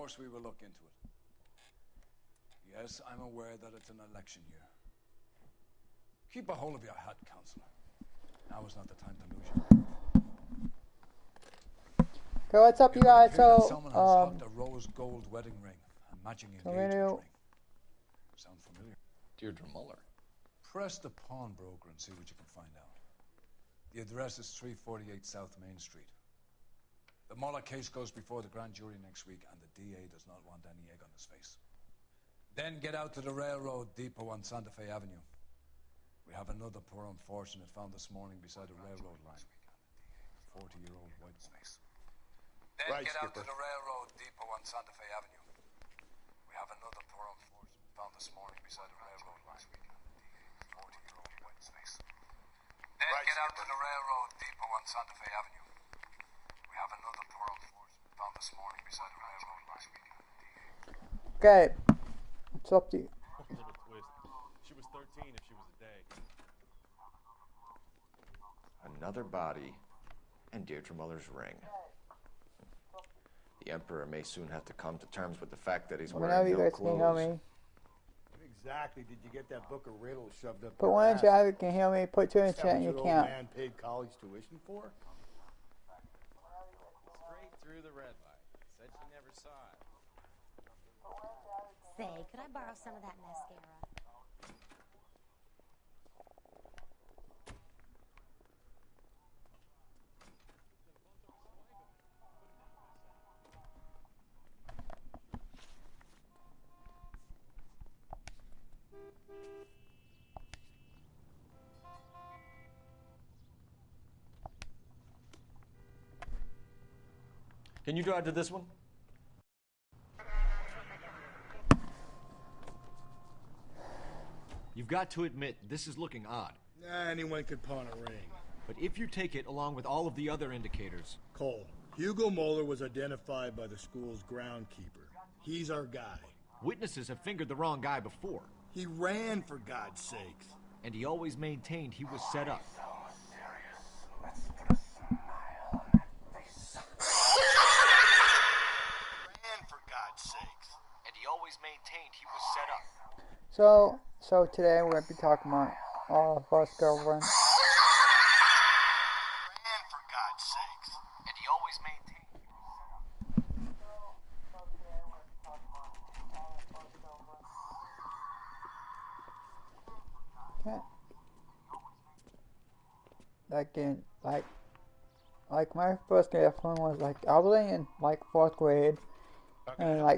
course we will look into it. Yes, I'm aware that it's an election year. Keep a hold of your hat, Counselor. Now is not the time to lose you. Okay, what's up, you guys? So, someone has hooked a rose gold wedding ring, a matching engagement ring. Sound familiar? Deirdre Muller. Press the pawnbroker and see what you can find out. The address is 348 South Main Street. The Muller case goes before the grand jury next week, and the DA does not want any egg on his face. Then get out to the railroad depot on Santa Fe Avenue. We have another poor unfortunate found this morning beside the railroad line. A 40-year-old white face. Then get out to the railroad depot on Santa Fe Avenue. We have another poor unfortunate found this morning beside the railroad line. A 40-year-old white face. Then get out to the railroad depot on Santa Fe Avenue. We have another poor unfortunate found this morning beside the railroad line. okay. What's up, dude? A little twist. She was 13 if she was a day. Another body and Deirdre Muller's ring. The Emperor may soon have to come to terms with the fact that he's wearing no clothes. Can hear me. Exactly. Did you get that book of riddles shoved up But your one ass? of you can hear me. Put two in the chat and you Old can't. man paid college tuition for? Straight through the red light. Said she never saw it. Say, could I borrow some of that mascara? Can you drive to this one? You've got to admit, this is looking odd. Anyone could pawn a ring. But if you take it along with all of the other indicators... Cole, Hugo Moeller was identified by the school's groundkeeper. He's our guy. Witnesses have fingered the wrong guy before. He ran, for God's sakes. And he always maintained he was set up. So today we're going to be talking about our first girlfriend. And for God's sakes. And he always maintained. Okay. Like my first girlfriend was I was in 4th grade, and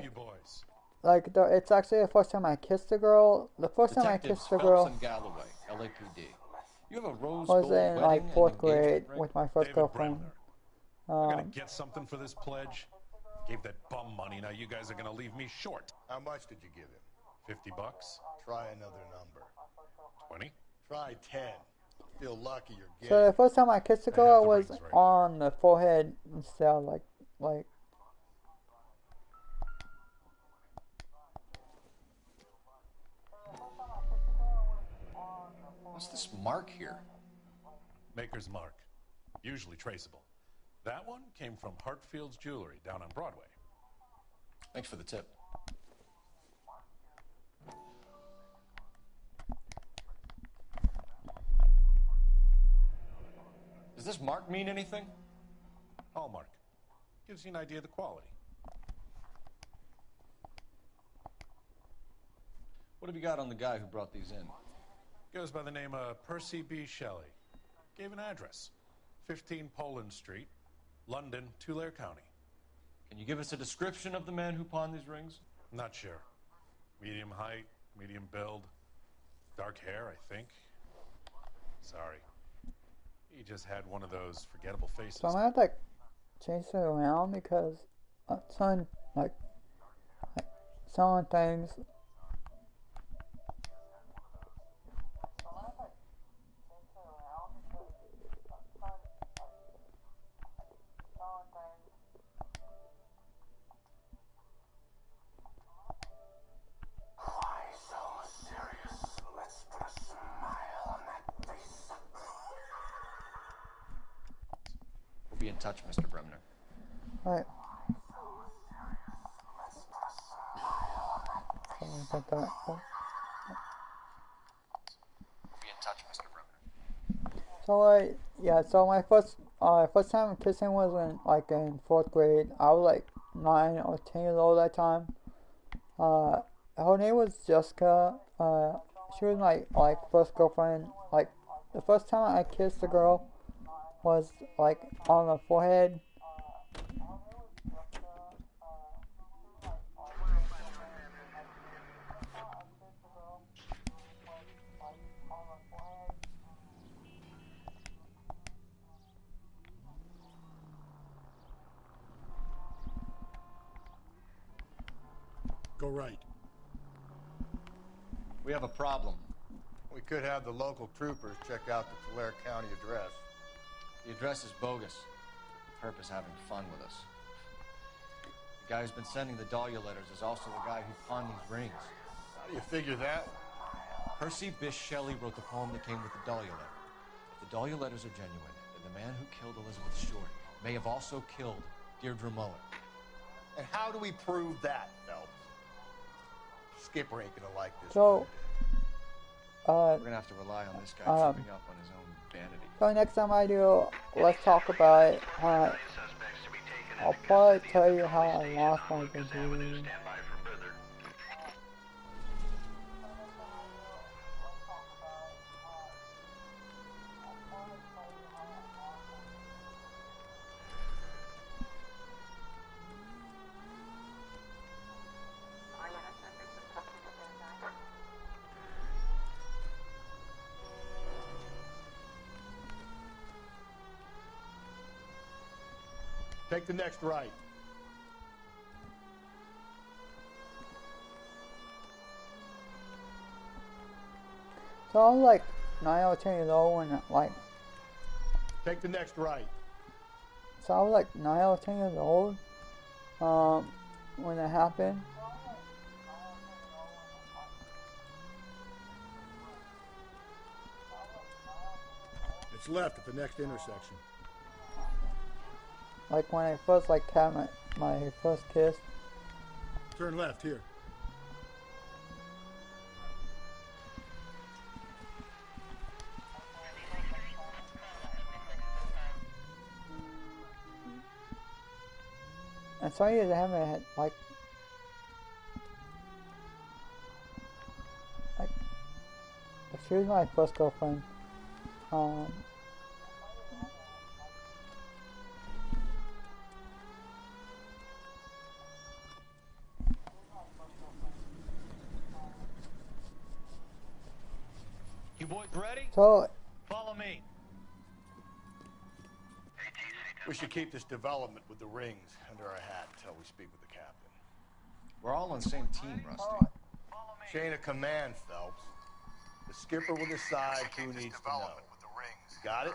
it's actually the first time I kissed a girl. The first time I kissed a girl Galloway, LAPD. You have a rose was in 4th grade with my first girlfriend. I'm gonna get something for this pledge. Gave that bum money. Now you guys are gonna leave me short. How much did you give him? $50. Try another number. 20. Try 10. Feel lucky you're getting. So the first time I kissed a girl was on the forehead instead of like. What's this mark here? Maker's mark. Usually traceable. That one came from Hartfield's Jewelry down on Broadway. Thanks for the tip. Does this mark mean anything? Hallmark. Gives you an idea of the quality. What have you got on the guy who brought these in? Goes by the name of Percy B. Shelley. Gave an address. 15 Poland Street, London, Tulare County. Can you give us a description of the man who pawned these rings? Not sure. Medium height, medium build, dark hair, I think. Sorry. He just had one of those forgettable faces. So I'm gonna have to change it around because some things. Be in touch, Mr. Bremner. Right. like that. Oh. Be in touch, Mr. Brooker. So yeah. So my first time kissing was in 4th grade. I was like 9 or 10 years old at that time. Her name was Jessica. She was my first girlfriend. Like the first time I kissed a girl was like on the forehead. Go right. We have a problem. We could have the local troopers check out the Tulare County address. The address is bogus. Herb is having fun with us. The guy who's been sending the Dahlia letters is also the guy who pawned these rings. How do you figure that? Percy Bysshe Shelley wrote the poem that came with the Dahlia letter. If the Dahlia letters are genuine, then the man who killed Elizabeth Short may have also killed Deirdre Muller. And how do we prove that, Phelps? Skipper ain't gonna like this. So, we're gonna have to rely on this guy tripping up on his own vanity. So next time I do, let's talk about it. I'll probably tell you how I lost my virginity. Take the next right. So I was like 9 or 10 years old when Take the next right. So I was like 9 or 10 years old when it happened. It's left at the next intersection. Like when I first had my first kiss. Turn left here. And some years I haven't had she was my first girlfriend. You boys ready? So Follow me. We should keep this development with the rings under our hat until we speak with the captain. We're all on the same team, Rusty. Chain of command, Phelps. The skipper will decide who needs to know. Got it?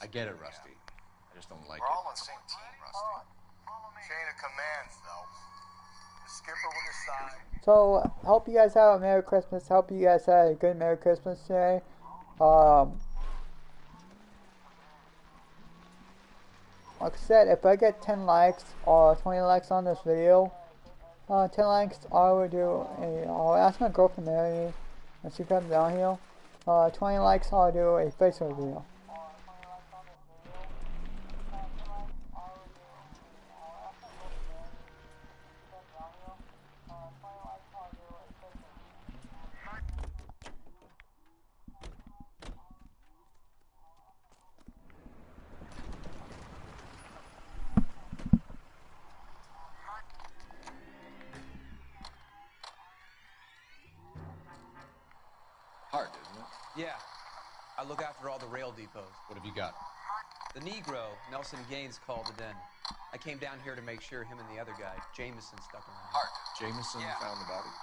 I get it, Rusty. I just don't like We're it. all on the same team, Rusty. Chain of command, Phelps. The skipper will decide. So, hope you guys have a Merry Christmas. Hope you guys had a good Merry Christmas today. Like I said, if I get 10 likes or 20 likes on this video, 10 likes, I'll ask my girlfriend to marry me when she comes down here. 20 likes, I'll do a Facebook video. Hard, isn't it? Yeah. I look after all the rail depots. What have you got? The Negro, Nelson Gaines, called the den. I came down here to make sure him and the other guy, Jameson, stuck around. Hard. Jameson found the body.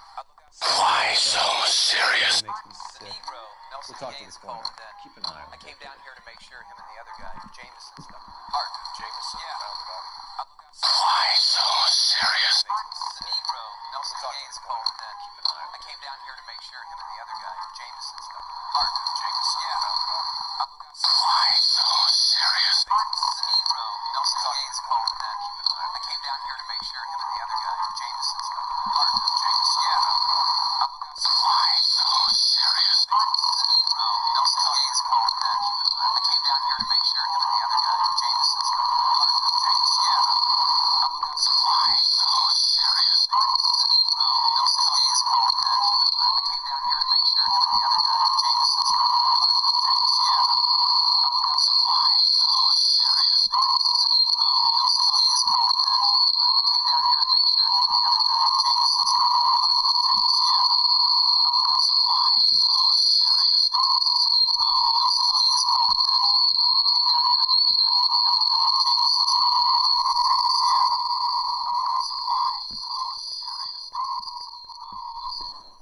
Why so serious? Makes me sick. Negro, Nelson we'll talk Gaines to the coroner. Keep an eye on I came down here to make sure him and the other guy, Jameson, stuck around. Hard. Jameson found the body. Why so serious? The Negro, Nelson we'll Gaines, called the den. Keep an eye on I came down here to make sure him and the other guy, Jameson, stuck around. Hard. Jameson found the body. Why so serious? The Negro, Nelson Gaines, called the den. Keep an eye on I came down here to make sure him and the other guy, Jameson, stuck around. Hard. Jameson found the body.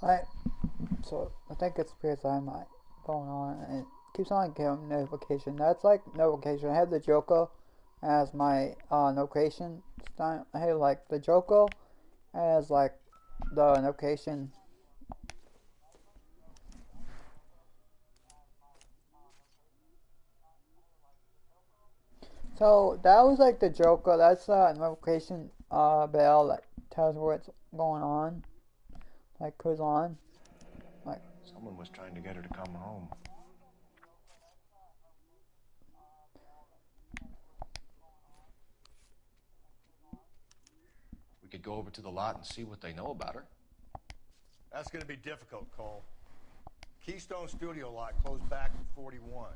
Alright, so I think it's because I'm like going on and it keeps on getting notification. That's like notification. I have the Joker as my notification. I have like the Joker as like the notification. So that was like the Joker. That's a notification bell that tells what's going on. Like who's on. Like Someone was trying to get her to come home. We could go over to the lot and see what they know about her. That's going to be difficult, Cole. Keystone Studio lot closed back in 41.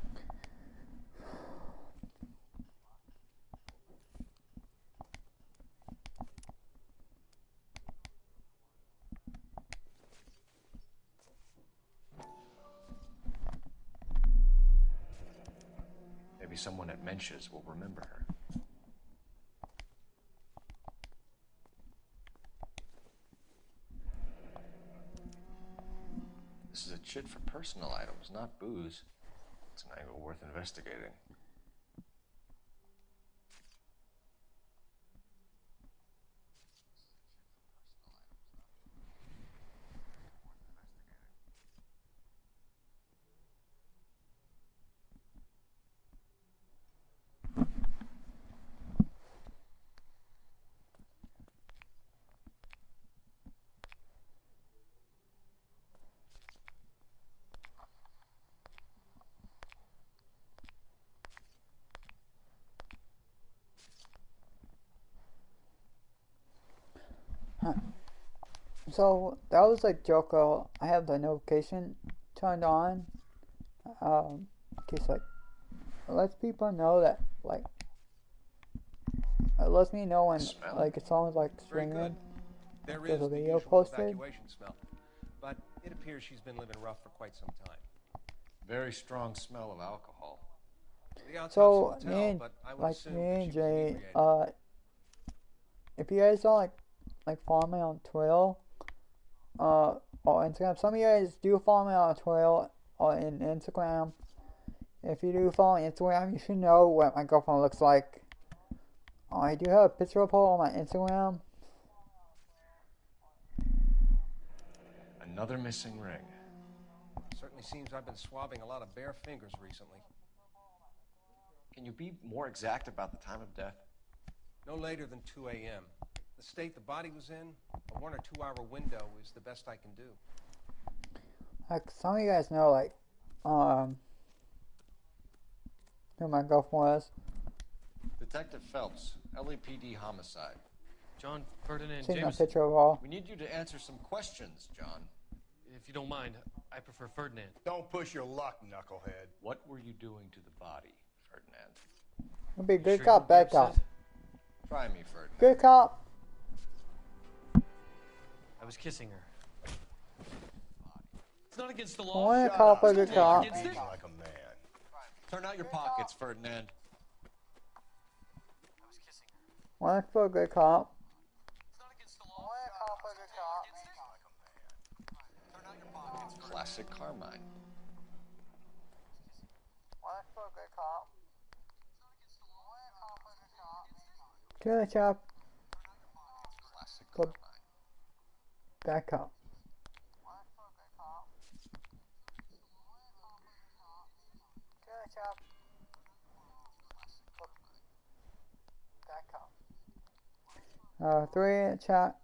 Maybe someone at Mensch's will remember her. This is a chit for personal items, not booze. It's an angle worth investigating. So that was like Joker. I have the notification turned on. In case like it lets people know that like it lets me know when like it's almost like streaming. There There's is a the video usual posted. evacuation smell, but it appears she's been living rough for quite some time. Very strong smell of alcohol. The autopsy So will tell, me and but I would like assume me that and she was Jay, inebriated. if you guys don't like follow me on Twitter, or Instagram, some of you guys do follow me on Twitter or in Instagram. If you do follow Instagram, you should know what my girlfriend looks like. I do have a picture of her on my Instagram. Another missing ring. Certainly seems I've been swabbing a lot of bare fingers recently. Can you be more exact about the time of death? No later than 2 a.m. The state the body was in, a 1 or 2 hour window is the best I can do. Like some of you guys know, like who my girlfriend was. Detective Phelps, LAPD homicide. John Ferdinand Seen a Jameson. picture of her. We need you to answer some questions, John. If you don't mind, I prefer Ferdinand. Don't push your luck, knucklehead. What were you doing to the body, Ferdinand? It'll be good Sure cop, you'll be bad cop. upset? Try me, Ferdinand. Good cop. I was kissing her. It's not against the I law. want a cop or good cop. Against it? Like a man. Turn out your pockets, Ferdinand. Want for a good cop. Classic Carmine. Good job. Classic Good. Carmine. Bad cop. Good job. Bad cop. 3 in chat.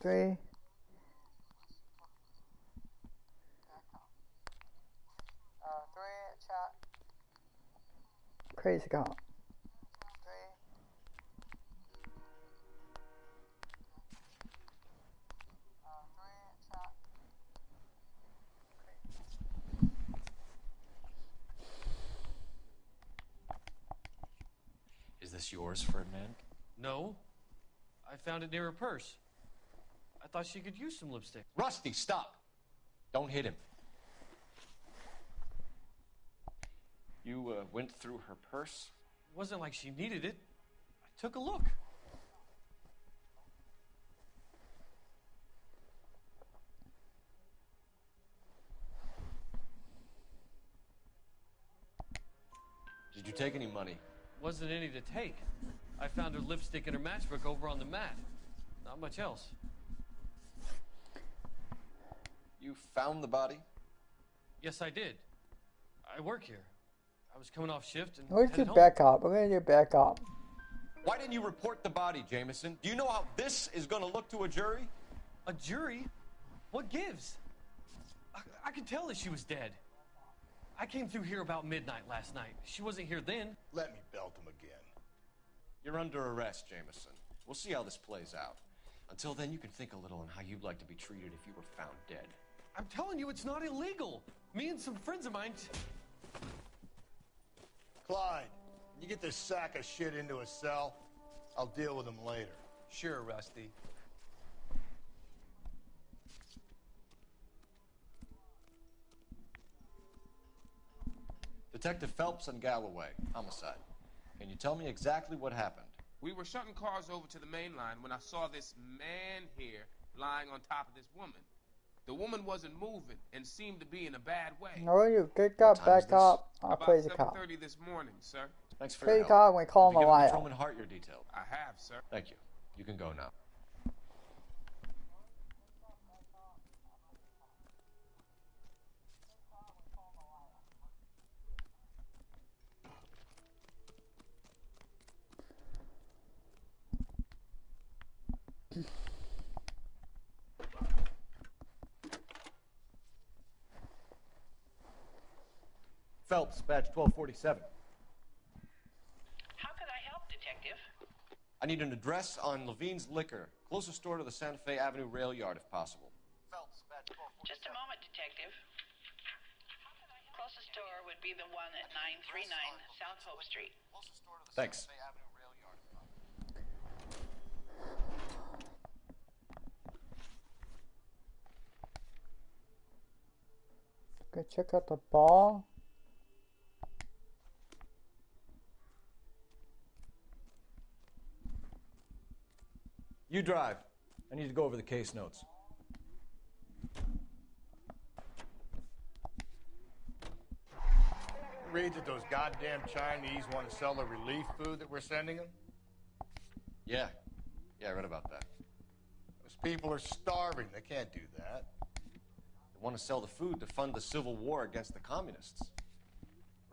3. 3 in chat. Crazy cop. 3. 3 in chat. Is this yours, Ferdinand? No. I found it near her purse. I thought she could use some lipstick. Rusty, stop. Don't hit him. You went through her purse? It wasn't like she needed it. I took a look. Did you take any money? Wasn't any to take. I found her lipstick and her matchbook over on the mat. Not much else. You found the body? Yes, I did. I work here. I was coming off shift and Where's headed your home. backup? We're gonna do backup. Why didn't you report the body, Jameson? Do you know how this is going to look to a jury? A jury? What gives? I could tell that she was dead. I came through here about midnight last night. She wasn't here then. Let me belt him again. You're under arrest, Jameson. We'll see how this plays out. Until then, you can think a little on how you'd like to be treated if you were found dead. I'm telling you, it's not illegal. Me and some friends of mine... Clyde, you get this sack of shit into a cell. I'll deal with him later. Sure, Rusty. Detective Phelps and Galloway, homicide. Can you tell me exactly what happened? We were shutting cars over to the main line when I saw this man here lying on top of this woman. The woman wasn't moving and seemed to be in a bad way. How are you? Good cop, back up. I'll play the About cop. 7:30 this morning, sir. Thanks for Play your the help. cop when we call him a Have you given liar. Patrolman Hart your detail? I have, sir. Thank you. You can go now. Phelps, badge 1247. How can I help, Detective? I need an address on Levine's Liquor, closest store to the Santa Fe Avenue rail yard, if possible. Phelps, badge 1247. Just a moment, Detective. Closest store would be the one at 939 South Hope Street. Thanks. Go check out the ball. You drive. I need to go over the case notes. Read that those goddamn Chinese want to sell the relief food that we're sending them? Yeah. Yeah, I read about that. Those people are starving. They can't do that. They want to sell the food to fund the civil war against the communists.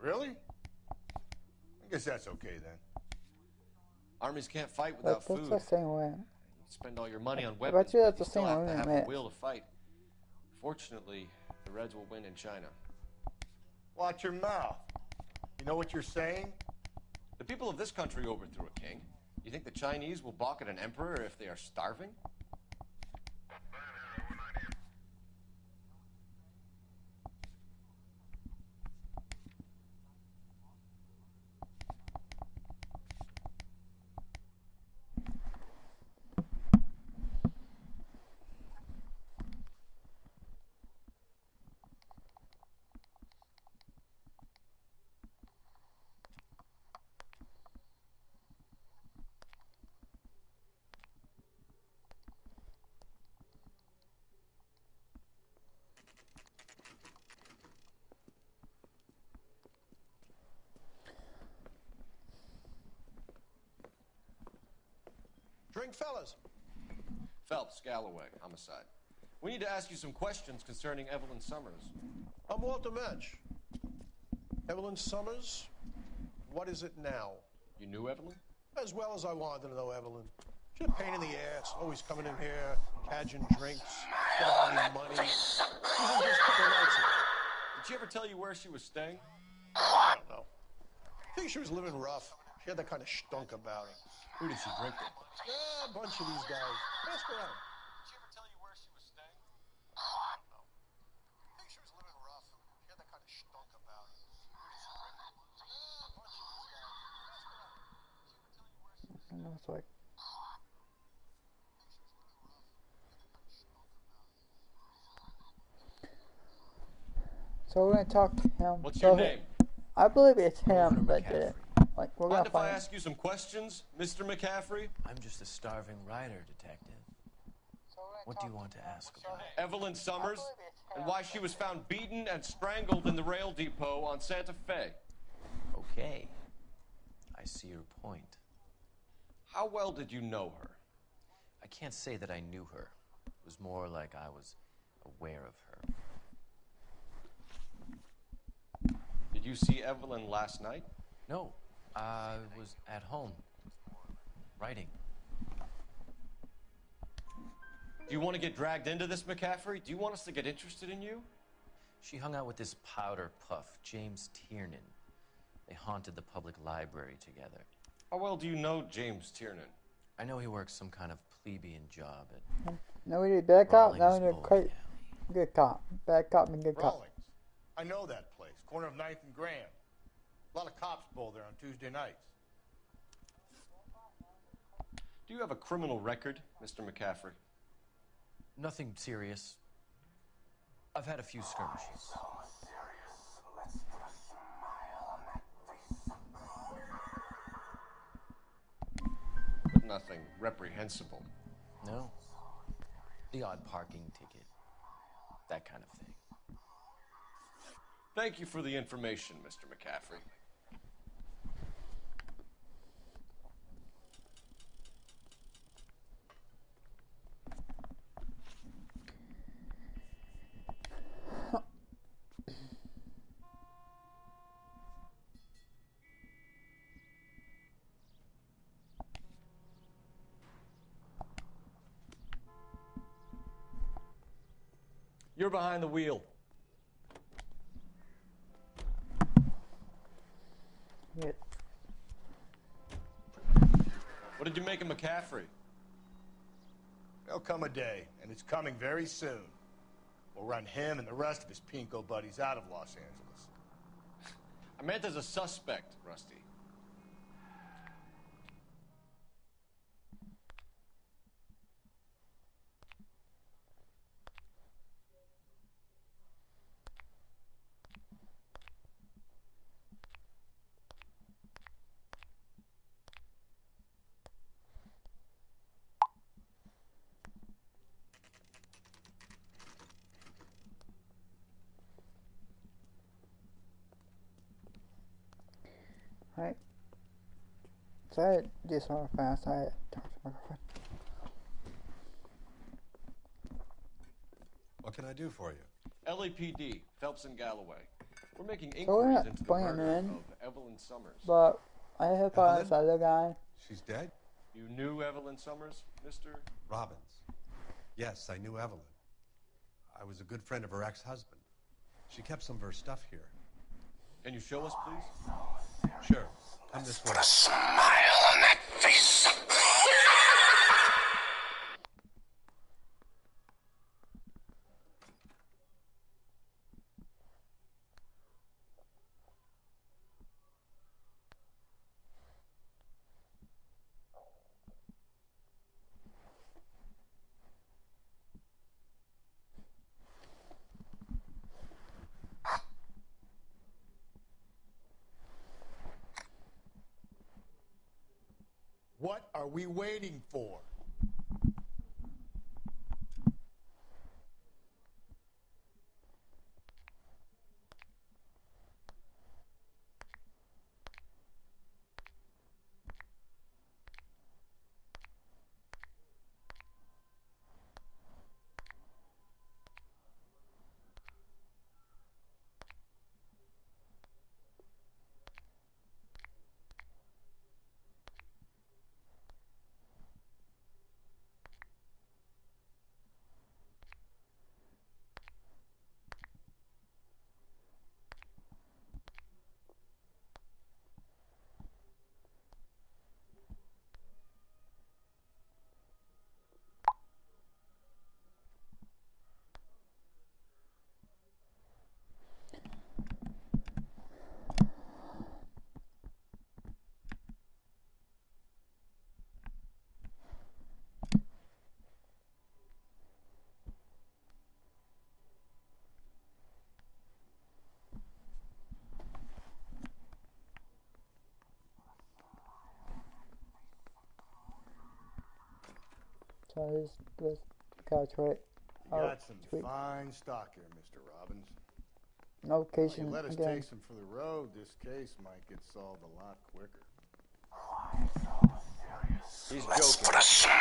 Really? I guess that's okay then. Armies can't fight without That's food. the same way. You spend all your money on I weapons, bet you that's but you the still same have way to in have a the minute. will to fight. Fortunately, the Reds will win in China. Watch your mouth. You know what you're saying? The people of this country overthrew a king. You think the Chinese will balk at an emperor if they are starving? Drink, fellas. Phelps, Galloway, homicide. We need to ask you some questions concerning Evelyn Summers. I'm Walter Match. Evelyn Summers, what is it now? You knew Evelyn? As well as I wanted to know Evelyn. She's a pain in the ass, always coming in here, cadging drinks, without any money. Even just a couple of nights ago. Did she ever tell you where she was staying? I don't know. I think she was living rough. She had that kind of stunk about her. Who did she drink with? Yeah, a bunch of these guys. Ask around. Did she ever tell you where she was staying? I don't know. I think she was living rough. She had that kind of stunk about her. Who did she drink with? Yeah, a bunch of these guys. Ask around. Did she ever tell you where she was staying? And I was like, So we're gonna talk to him. What's so your name? I believe it's him that did it. Like we're gonna Mind if I find. ask you some questions, Mr. McCaffrey? I'm just a starving writer, detective. What do you want to ask about? Evelyn Summers, and why she was found beaten and strangled in the rail depot on Santa Fe. Okay. I see your point. How well did you know her? I can't say that I knew her. It was more like I was aware of her. Did you see Evelyn last night? No, I was at home, writing. Do you want to get dragged into this, McCaffrey? Do you want us to get interested in you? She hung out with this powder puff, James Tiernan. They haunted the public library together. How well do you know James Tiernan? I know he works some kind of plebeian job at... No, we need bad cop. No, we Rawlings need great, good cop. Bad cop and good cop. Rawlings. I know that place. Corner of 9th and Grand. A lot of cops bowl there on Tuesday nights. Do you have a criminal record, Mr. McCaffrey? Nothing serious. I've had a few skirmishes. But nothing reprehensible. No. The odd parking ticket. That kind of thing. Thank you for the information, Mr. McCaffrey. You're behind the wheel. Yeah. What did you make of McCaffrey? There'll come a day, and it's coming very soon. We'll run him and the rest of his pinko buddies out of Los Angeles. I meant as a suspect, Rusty. Right. So I do something fast. I talked to my girlfriend. What can I do for you? LAPD, Phelps and Galloway. We're making So we're inquiries not into the bringing murder him in, of Evelyn Summers. but I have found this other guy. She's dead? You knew Evelyn Summers, Mr. Robbins. Yes, I knew Evelyn. I was a good friend of her ex-husband. She kept some of her stuff here. Can you show us, please? Sure. Come this way. Put a smile on that face. What are we waiting for? So this guy's right. You got some fine stock here, Mr. Robbins. No You occasion let us again. take some for the road, this case might get solved a lot quicker. He's joking.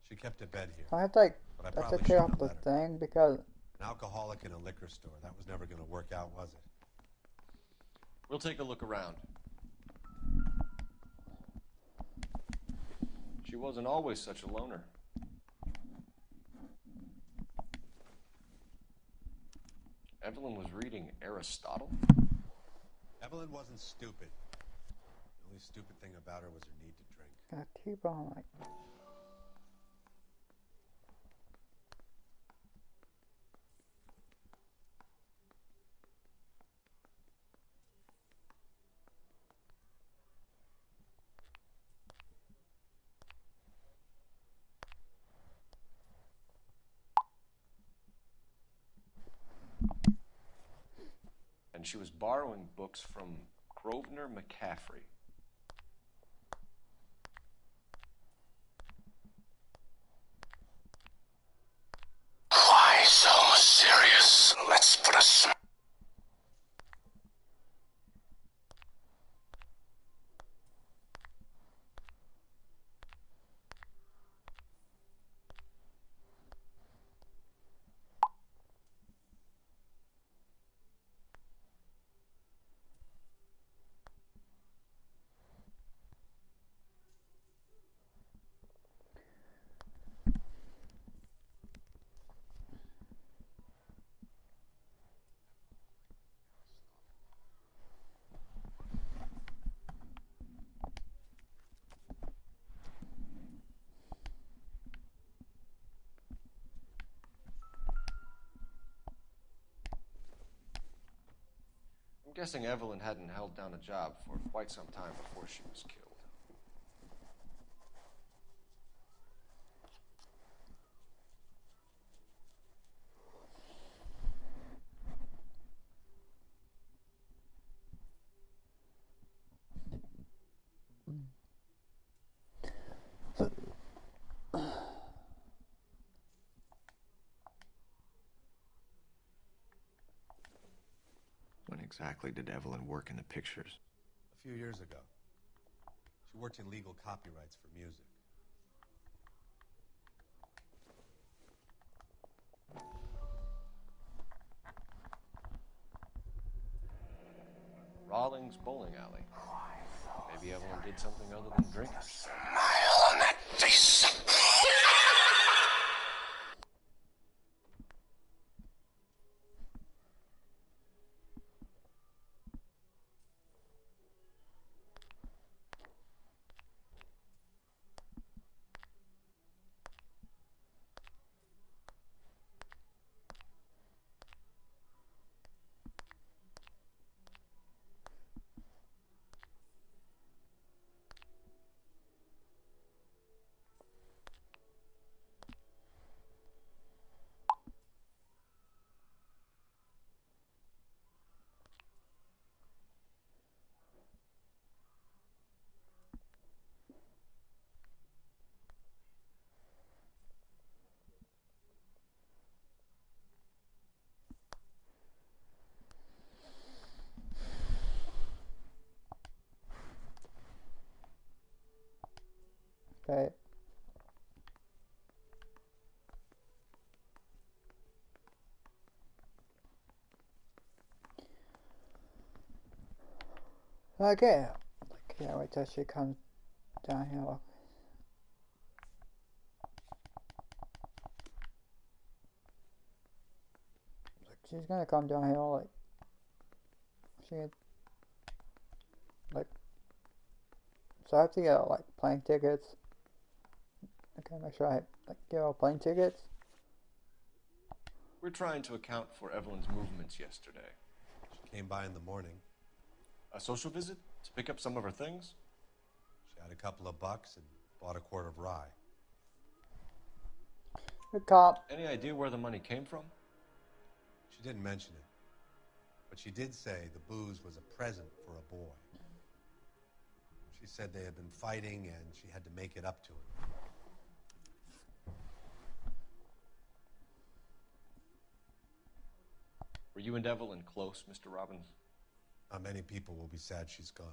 She kept to bed here. I have to like But I that's probably to clear shouldn't up the have let her. thing because An alcoholic in a liquor store. That was never going to work out, was it? We'll take a look around. She wasn't always such a loner. Evelyn was reading Aristotle? Evelyn wasn't stupid. The only stupid thing about her was her need to drink. got T-bone like. And she was borrowing books from Grosvenor McCaffrey. Why so serious? Let's put a smile. I'm guessing Evelyn hadn't held down a job for quite some time before she was killed. When exactly did Evelyn work in the pictures? A few years ago. She worked in legal copyrights for music. Rawlings Bowling Alley. Maybe Evelyn did something other than drink. Smile on that face. Okay. Okay. Can't wait till she comes down here. She's gonna come down here like she like so I have to get like plane tickets. Okay, make sure I like get all plane tickets. We're trying to account for Evelyn's movements yesterday. She came by in the morning. A social visit to pick up some of her things? She had a couple of bucks and bought a quart of rye. The cop. Any idea where the money came from? She didn't mention it. But she did say the booze was a present for a boy. She said they had been fighting and she had to make it up to him. you and Evelyn close, Mr. Robbins? Many people will be sad she's gone.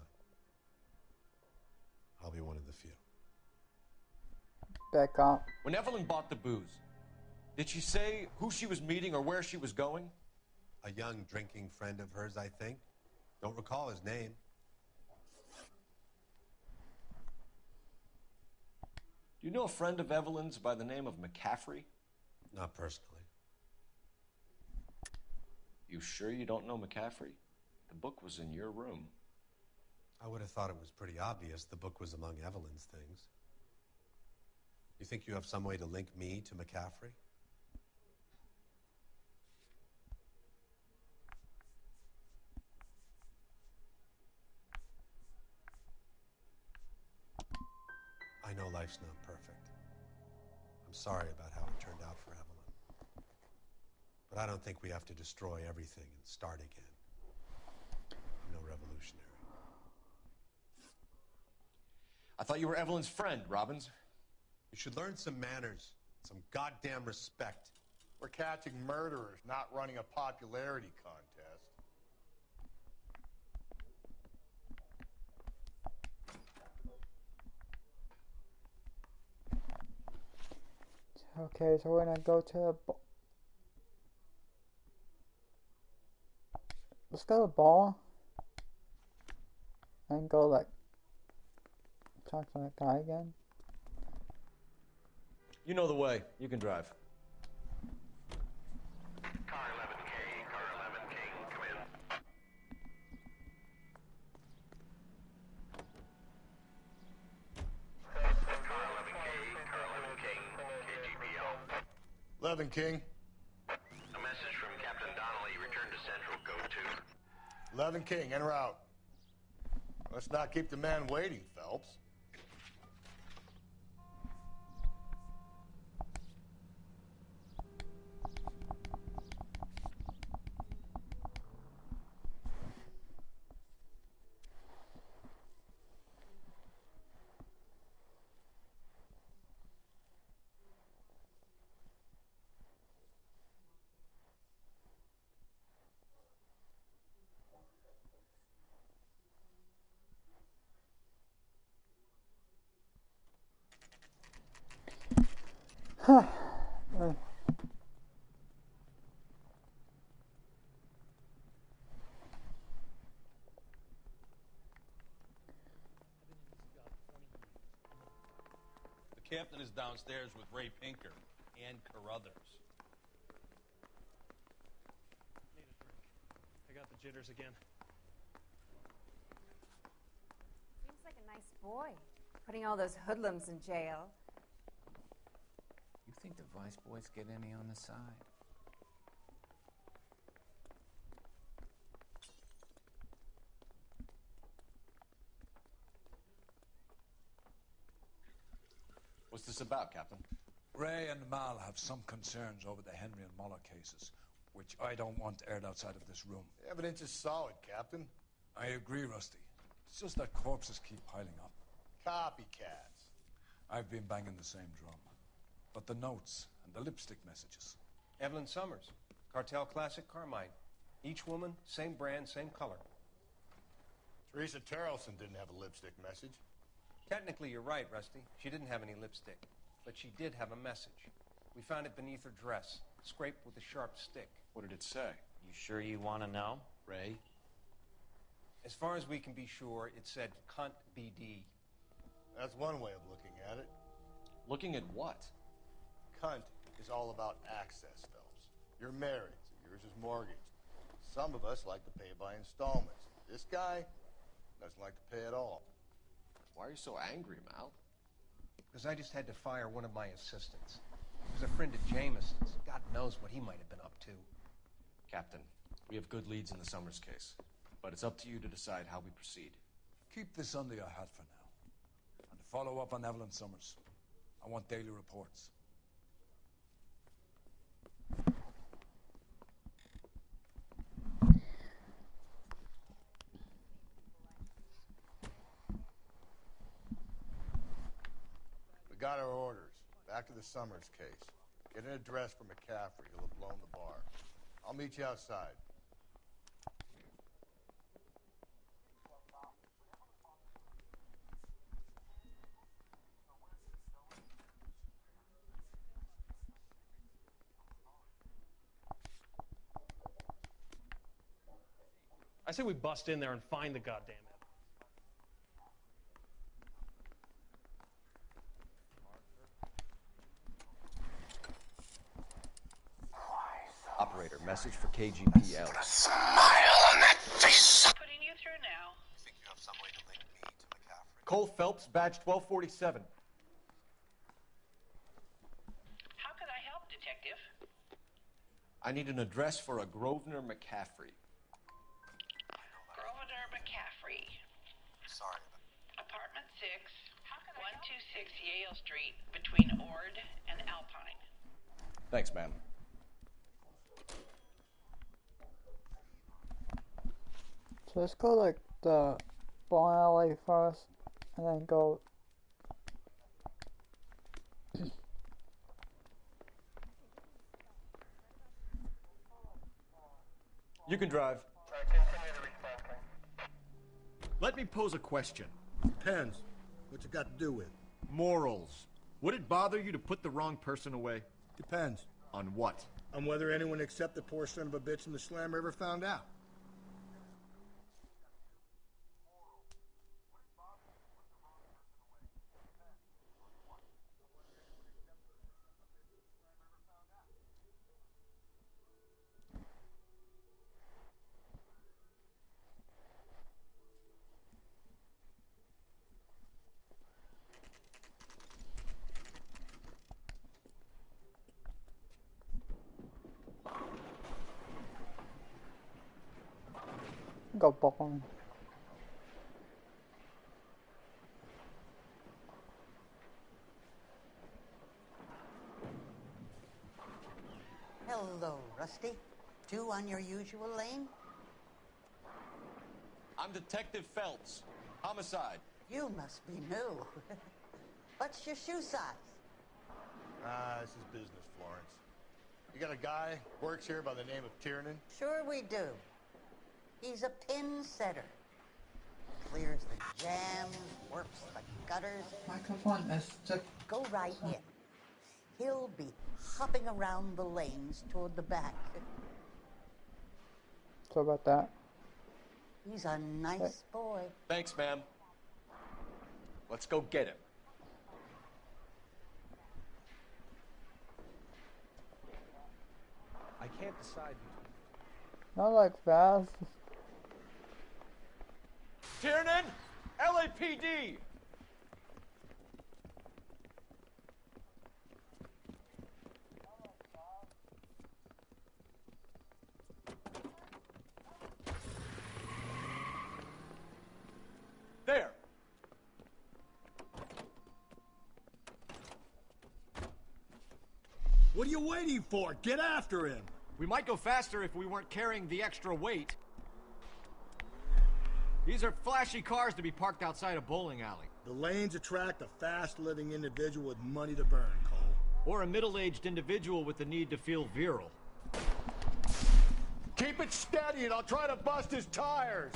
I'll be one of the few. Back up. When Evelyn bought the booze, did she say who she was meeting or where she was going? A young drinking friend of hers, I think. Don't recall his name. Do you know a friend of Evelyn's by the name of McCaffrey? Not personally. You sure you don't know McCaffrey? The book was in your room. I would have thought it was pretty obvious the book was among Evelyn's things. You think you have some way to link me to McCaffrey? I know life's not perfect. I'm sorry about how it turned out for Evelyn. But I don't think we have to destroy everything and start again. I'm no revolutionary. I thought you were Evelyn's friend, Robbins. You should learn some manners, some goddamn respect. We're catching murderers, not running a popularity contest. Okay, so we're gonna go to let's go to the ball and go like talk to that guy again. You know the way. You can drive. Car 11K, car 11 King, come in. Car 11K, car 11 King, KGPL. 11 King. A message from Captain Donnelly. Return to Central. Go to. 11 King, en route. Let's not keep the man waiting, Phelps. Huh. The captain is downstairs with Ray Pinker and Carruthers. Need a drink. I got the jitters again. Seems like a nice boy, putting all those hoodlums in jail. You think the vice boys get any on the side? What's this about, Captain? Ray and Mal have some concerns over the Henry and Muller cases, which I don't want aired outside of this room. The evidence is solid, Captain. I agree, Rusty. It's just that corpses keep piling up. Copycats. I've been banging the same drum. But the notes and the lipstick messages. Evelyn Summers, Cartel Classic Carmine. Each woman, same brand, same color. Teresa Terrelson didn't have a lipstick message. Technically, you're right, Rusty. She didn't have any lipstick. But she did have a message. We found it beneath her dress, scraped with a sharp stick. What did it say? You sure you want to know? Ray? As far as we can be sure, it said, "Cunt BD." That's one way of looking at it. Looking at what? Cunt is all about access, Phelps. You're married, so yours is mortgaged. Some of us like to pay by installments. This guy doesn't like to pay at all. Why are you so angry, Mal? Because I just had to fire one of my assistants. He was a friend of Jameson's. God knows what he might have been up to. Captain, we have good leads in the Summers case, but it's up to you to decide how we proceed. Keep this under your hat for now. And follow up on Evelyn Summers. I want daily reports. We got our orders. Back to the Summers case. Get an address for McCaffrey. He'll have blown the bar. I'll meet you outside. I say we bust in there and find the goddamn evidence. Operator, message for KGPL. Put a smile on that face. Putting you through now. You think you have some way to link me to McCaffrey? Cole Phelps, badge 1247. How could I help, Detective? I need an address for a Grosvenor McCaffrey. Grosvenor McCaffrey. Sorry. Apartment 6, 126 Yale Street, between Ord and Alpine. Thanks, ma'am. So let's go like the bowling alley first, and then go. You can drive. Let me pose a question. Depends. What's it got to do with? Morals. Would it bother you to put the wrong person away? Depends. On what? On whether anyone except the poor son of a bitch in the Slammer ever found out. Go bowling. Hello, Rusty. Two on your usual lane? I'm Detective Phelps. Homicide. You must be new. What's your shoe size? This is business, Florence. You got a guy works here by the name of Tiernan? Sure we do. He's a pin setter. Clears the jams, works the gutters. Microphone is just... Go right in. He'll be hopping around the lanes toward the back. So about that. He's a nice boy. Thanks, ma'am. Let's go get him. I can't decide between. Not like fast. Tiernan! LAPD! There! What are you waiting for? Get after him! We might go faster if we weren't carrying the extra weight. These are flashy cars to be parked outside a bowling alley. The lanes attract a fast-living individual with money to burn, Cole. Or a middle-aged individual with the need to feel virile. Keep it steady and I'll try to bust his tires!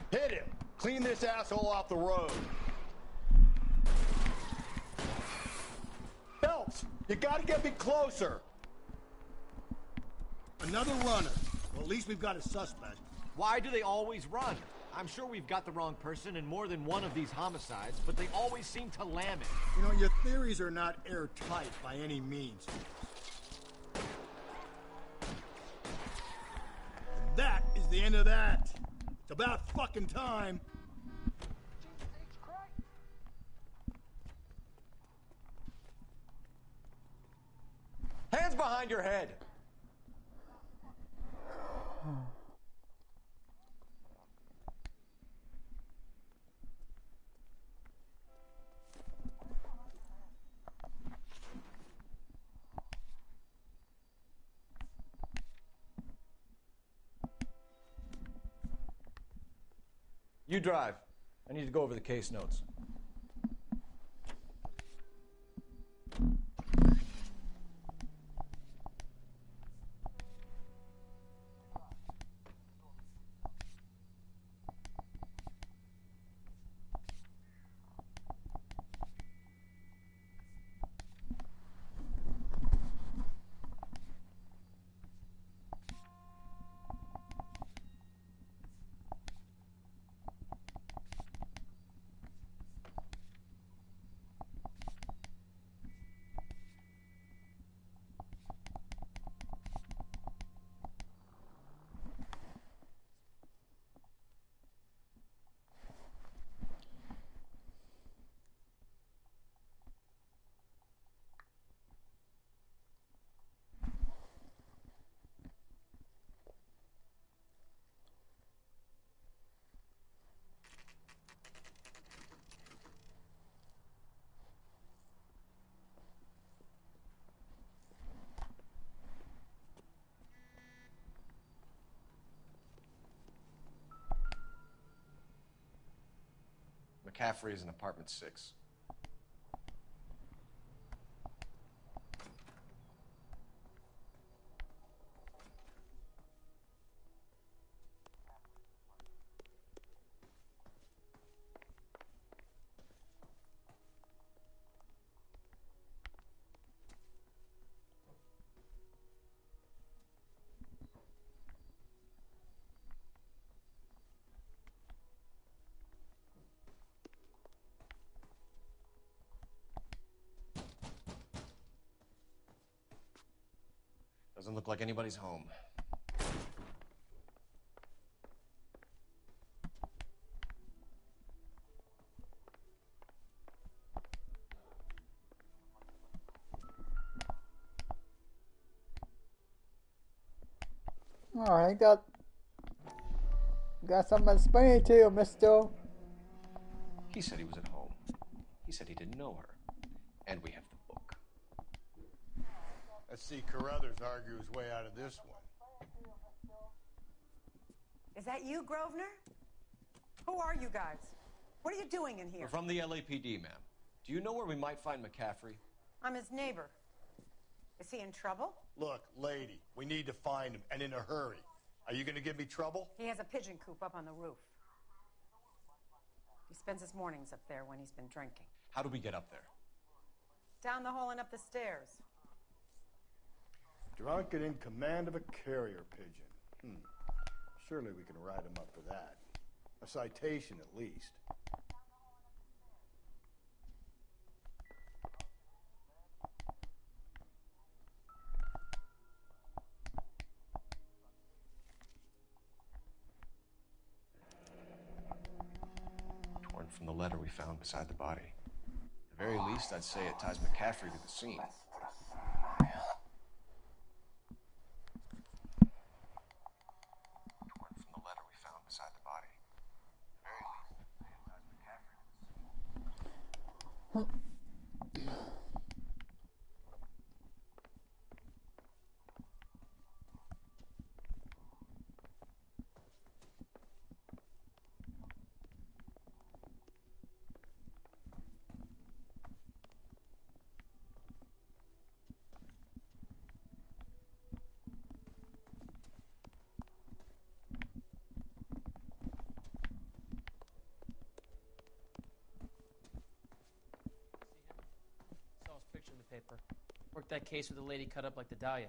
Hit him! Clean this asshole off the road! Phelps, you gotta get me closer! Another runner. Well, at least we've got a suspect. Why do they always run? I'm sure we've got the wrong person in more than one of these homicides, but they always seem to lam it. You know, your theories are not airtight by any means. And that is the end of that. It's about fucking time. Hands behind your head! You drive. I need to go over the case notes. McCaffrey is in apartment 6. Doesn't look like anybody's home. Alright, got something to explain to you, mister. He said he was at home. He said he didn't know her. And we have the book. Let's see Carruthers argue his way out of this one. Is that you, Grosvenor? Who are you guys? What are you doing in here? We're from the LAPD, ma'am. Do you know where we might find McCaffrey? I'm his neighbor. Is he in trouble? Look, lady, we need to find him, and in a hurry. Are you going to give me trouble? He has a pigeon coop up on the roof. He spends his mornings up there when he's been drinking. How do we get up there? Down the hall and up the stairs. Drunk and in command of a carrier pigeon. Surely we can write him up for that. A citation, at least. Torn from the letter we found beside the body. At the very least, I'd say it ties McCaffrey to the scene. Saw his picture in the paper. Worked that case with a lady cut up like the Dahlia.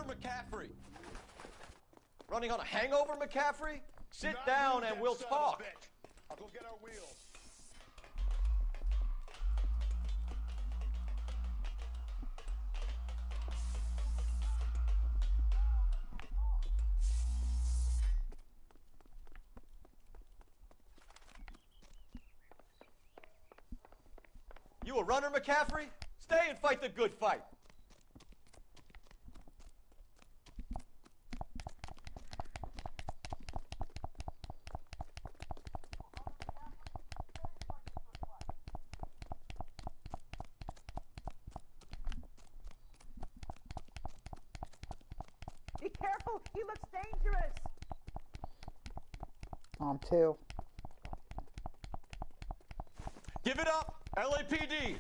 McCaffrey! Running on a hangover, McCaffrey? Sit down and we'll talk. I'll go get our wheels. You a runner, McCaffrey? Stay and fight the good fight. Be careful! He looks dangerous! Two. Give it up! LAPD!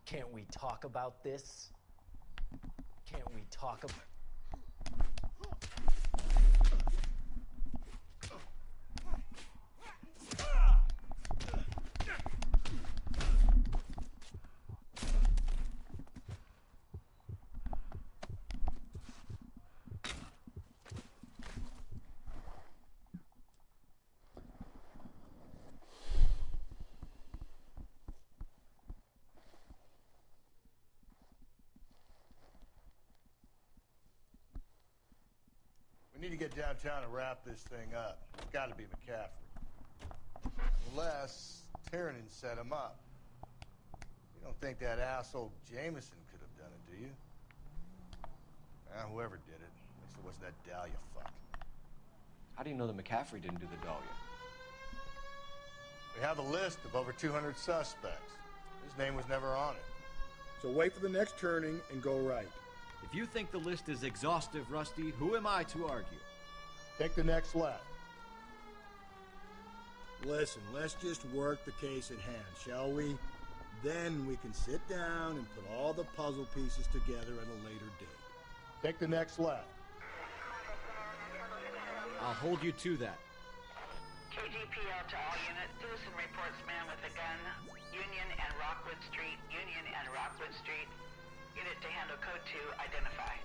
Can't we talk about this? Can't we talk about... We need to get downtown and wrap this thing up. It's got to be McCaffrey. Unless Tiernan set him up. You don't think that asshole Jameson could have done it, do you? Whoever did it. At least it wasn't that Dahlia fuck. How do you know that McCaffrey didn't do the Dahlia? We have a list of over 200 suspects. His name was never on it. So wait for the next turning and go right. If you think the list is exhaustive, Rusty, who am I to argue? Take the next left. Listen, let's just work the case at hand, shall we? Then we can sit down and put all the puzzle pieces together at a later date. Take the next left. I'll hold you to that. KGPL to all units. Citizen reports man with a gun. Union and Rockwood Street. Union and Rockwood Street. Unit to handle code 2. Identify.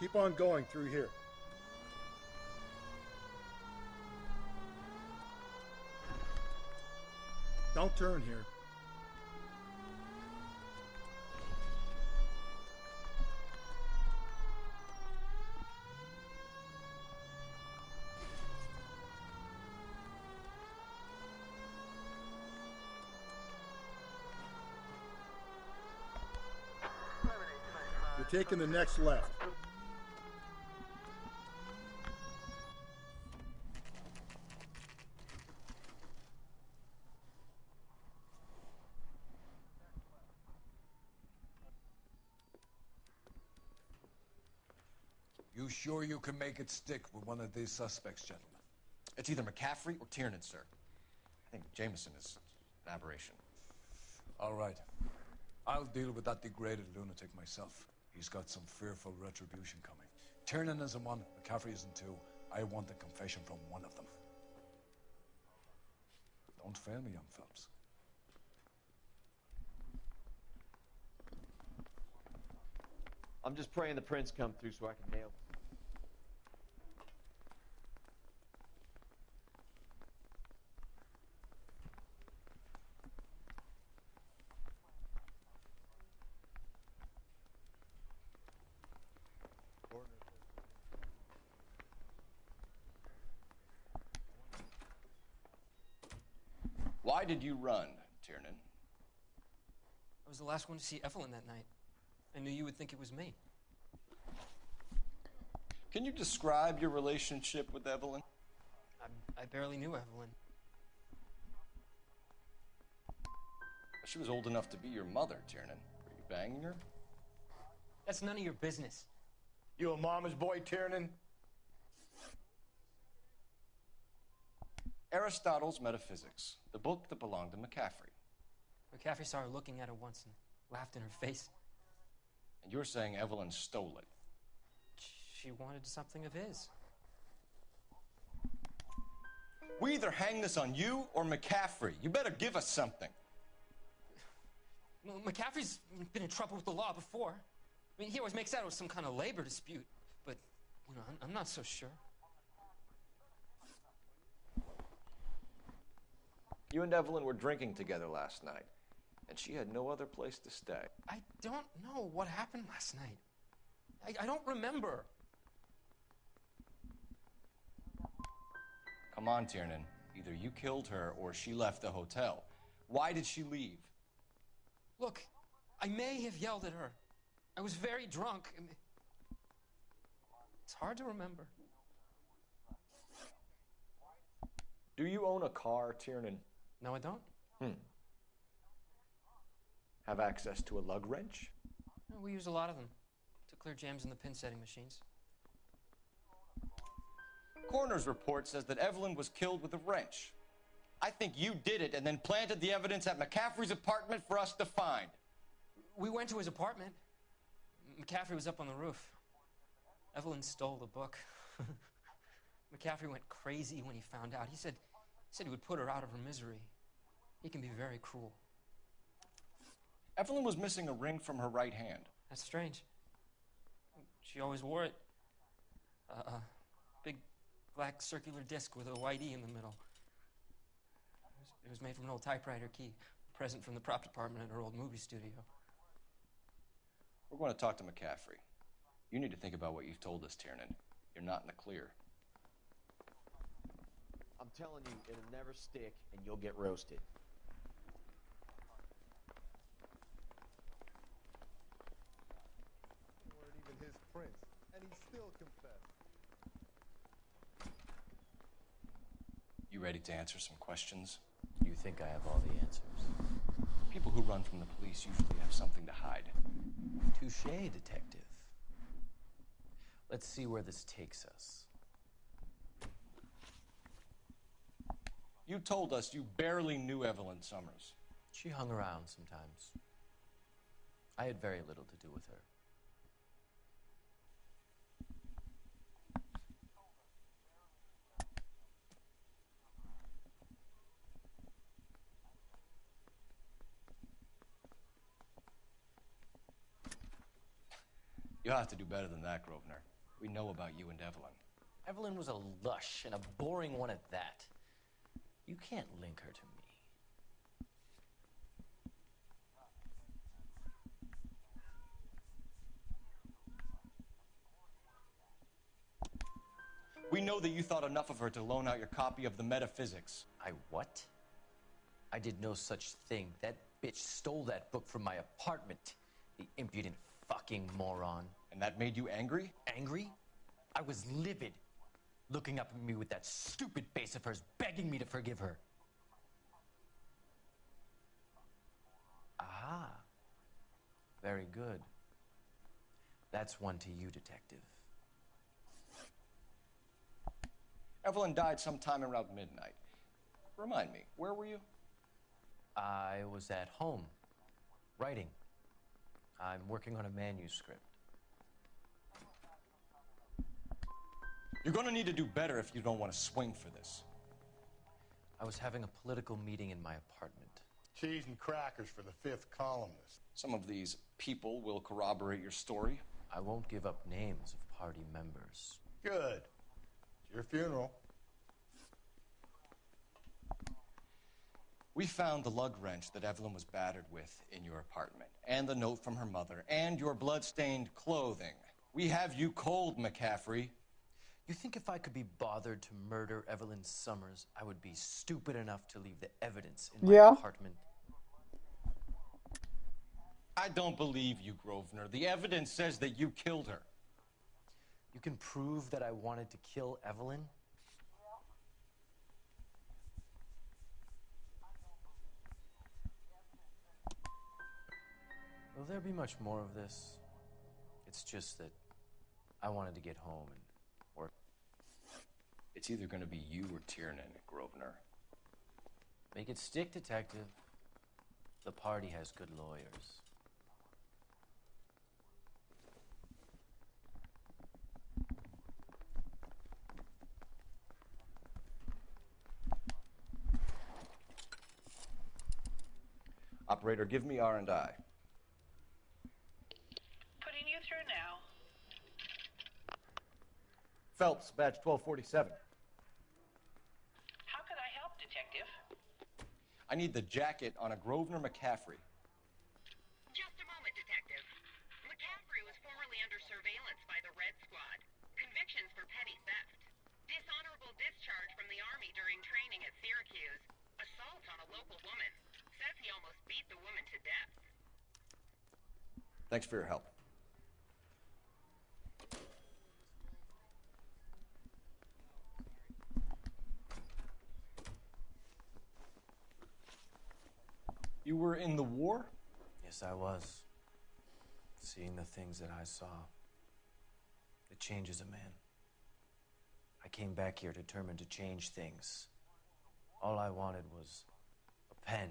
Keep on going through here. Don't turn here. You're taking the next left. You sure you can make it stick with one of these suspects, gentlemen? It's either McCaffrey or Tiernan, sir. I think Jameson is an aberration. All right. I'll deal with that degraded lunatic myself. He's got some fearful retribution coming. Tiernan isn't one, McCaffrey isn't two. I want a confession from one of them. Don't fail me, young Phelps. I'm just praying the prints come through so I can nail. Why did you run, Tiernan? I was the last one to see Evelyn that night. I knew you would think it was me. Can you describe your relationship with Evelyn? I barely knew Evelyn. She was old enough to be your mother, Tiernan. Were you banging her? That's none of your business. You a mama's boy, Tiernan? Aristotle's Metaphysics, the book that belonged to McCaffrey. McCaffrey saw her looking at it once and laughed in her face. And you're saying Evelyn stole it? She wanted something of his. We either hang this on you or McCaffrey. You better give us something. Well, McCaffrey's been in trouble with the law before. I mean, he always makes out it was some kind of labor dispute. But, you know, I'm not so sure. You and Evelyn were drinking together last night, and she had no other place to stay. I don't know what happened last night. I don't remember. Come on, Tiernan. Either you killed her or she left the hotel. Why did she leave? Look, I may have yelled at her. I was very drunk. It's hard to remember. Do you own a car, Tiernan? No, I don't. Have access to a lug wrench? No, we use a lot of them to clear jams in the pin setting machines. Coroner's report says that Evelyn was killed with a wrench. I think you did it and then planted the evidence at McCaffrey's apartment for us to find. We went to his apartment. McCaffrey was up on the roof. Evelyn stole the book. McCaffrey went crazy when he found out. He said he would put her out of her misery. He can be very cruel. Evelyn was missing a ring from her right hand. That's strange. She always wore it. Big black circular disc with a white E in the middle. It was made from an old typewriter key, a present from the prop department at our old movie studio. We're going to talk to McCaffrey. You need to think about what you've told us, Tiernan. You're not in the clear. I'm telling you, it'll never stick, and you'll get roasted. You weren't even his prince, and he still confessed. You ready to answer some questions? You think I have all the answers? People who run from the police usually have something to hide. Touché, detective. Let's see where this takes us. You told us you barely knew Evelyn Summers. She hung around sometimes. I had very little to do with her. You'll have to do better than that, Grosvenor. We know about you and Evelyn. Evelyn was a lush, and a boring one at that. You can't link her to me. We know that you thought enough of her to loan out your copy of the Metaphysics. I what? I did no such thing. That bitch stole that book from my apartment. The impudent fucking moron. And that made you angry? Angry? I was livid. Looking up at me with that stupid face of hers, begging me to forgive her. Aha. Very good. That's one to you, detective. Evelyn died sometime around midnight. Remind me, where were you? I was at home, writing. I'm working on a manuscript. You're going to need to do better if you don't want to swing for this. I was having a political meeting in my apartment. Cheese and crackers for the fifth columnist. Some of these people will corroborate your story. I won't give up names of party members. Good. It's your funeral. We found the lug wrench that Evelyn was battered with in your apartment, and the note from her mother, and your blood-stained clothing. We have you cold, McCaffrey. You think if I could be bothered to murder Evelyn Summers, I would be stupid enough to leave the evidence in my apartment? I don't believe you, Grosvenor. The evidence says that you killed her. You can prove that I wanted to kill Evelyn? Will there be much more of this? It's just that I wanted to get home and work. It's either going to be you or Tiernan, Grosvenor. Make it stick, detective. The party has good lawyers. Operator, give me R&I. Putting you through now. Phelps, badge 1247. How could I help, Detective? I need the jacket on a Grosvenor McCaffrey. Just a moment, Detective. McCaffrey was formerly under surveillance by the Red Squad. Convictions for petty theft. Dishonorable discharge from the Army during training at Syracuse. Assault on a local woman. Says he almost beat the woman to death. Thanks for your help. You were in the war? Yes, I was. Seeing the things that I saw, it changes a man. I came back here determined to change things. All I wanted was a pen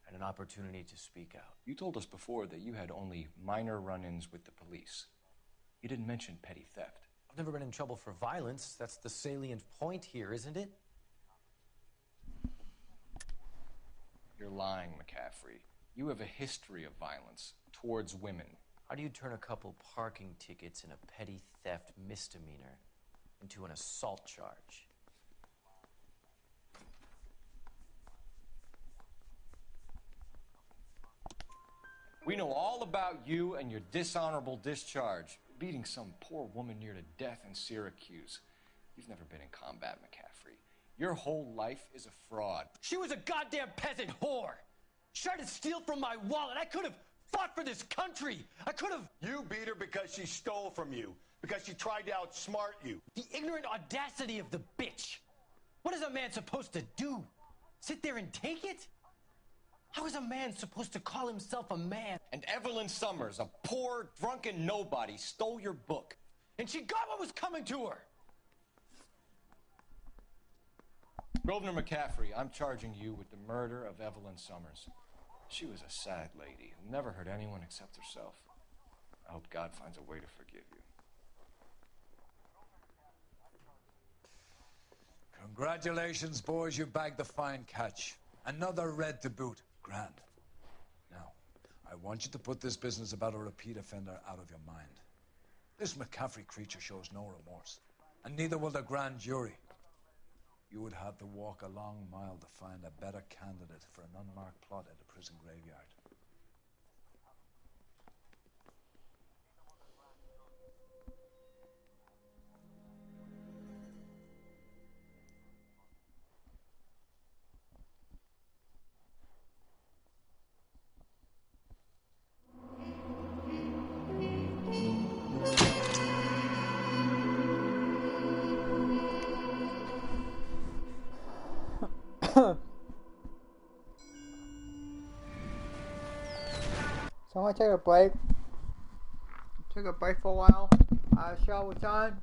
and an opportunity to speak out. You told us before that you had only minor run-ins with the police. You didn't mention petty theft. I've never been in trouble for violence. That's the salient point here, isn't it? You're lying, McCaffrey. You have a history of violence towards women. How do you turn a couple parking tickets in a petty theft misdemeanor into an assault charge. We know all about you and your dishonorable discharge, beating some poor woman near to death in Syracuse. You've never been in combat, McCaffrey. Your whole life is a fraud. She was a goddamn peasant whore. She tried to steal from my wallet. I could have fought for this country. I could have... You beat her because she stole from you. Because she tried to outsmart you. The ignorant audacity of the bitch. What is a man supposed to do? Sit there and take it? How is a man supposed to call himself a man? And Evelyn Summers, a poor, drunken nobody, stole your book. And she got what was coming to her. Grosvenor McCaffrey, I'm charging you with the murder of Evelyn Summers. She was a sad lady who never hurt anyone except herself. I hope God finds a way to forgive you. Congratulations, boys. You bagged the fine catch. Another red to boot. Grand. Now, I want you to put this business about a repeat offender out of your mind. This McCaffrey creature shows no remorse, and neither will the grand jury. You would have to walk a long mile to find a better candidate for an unmarked plot at a prison graveyard. So I'm gonna take a break. Took a break for a while. Show was on.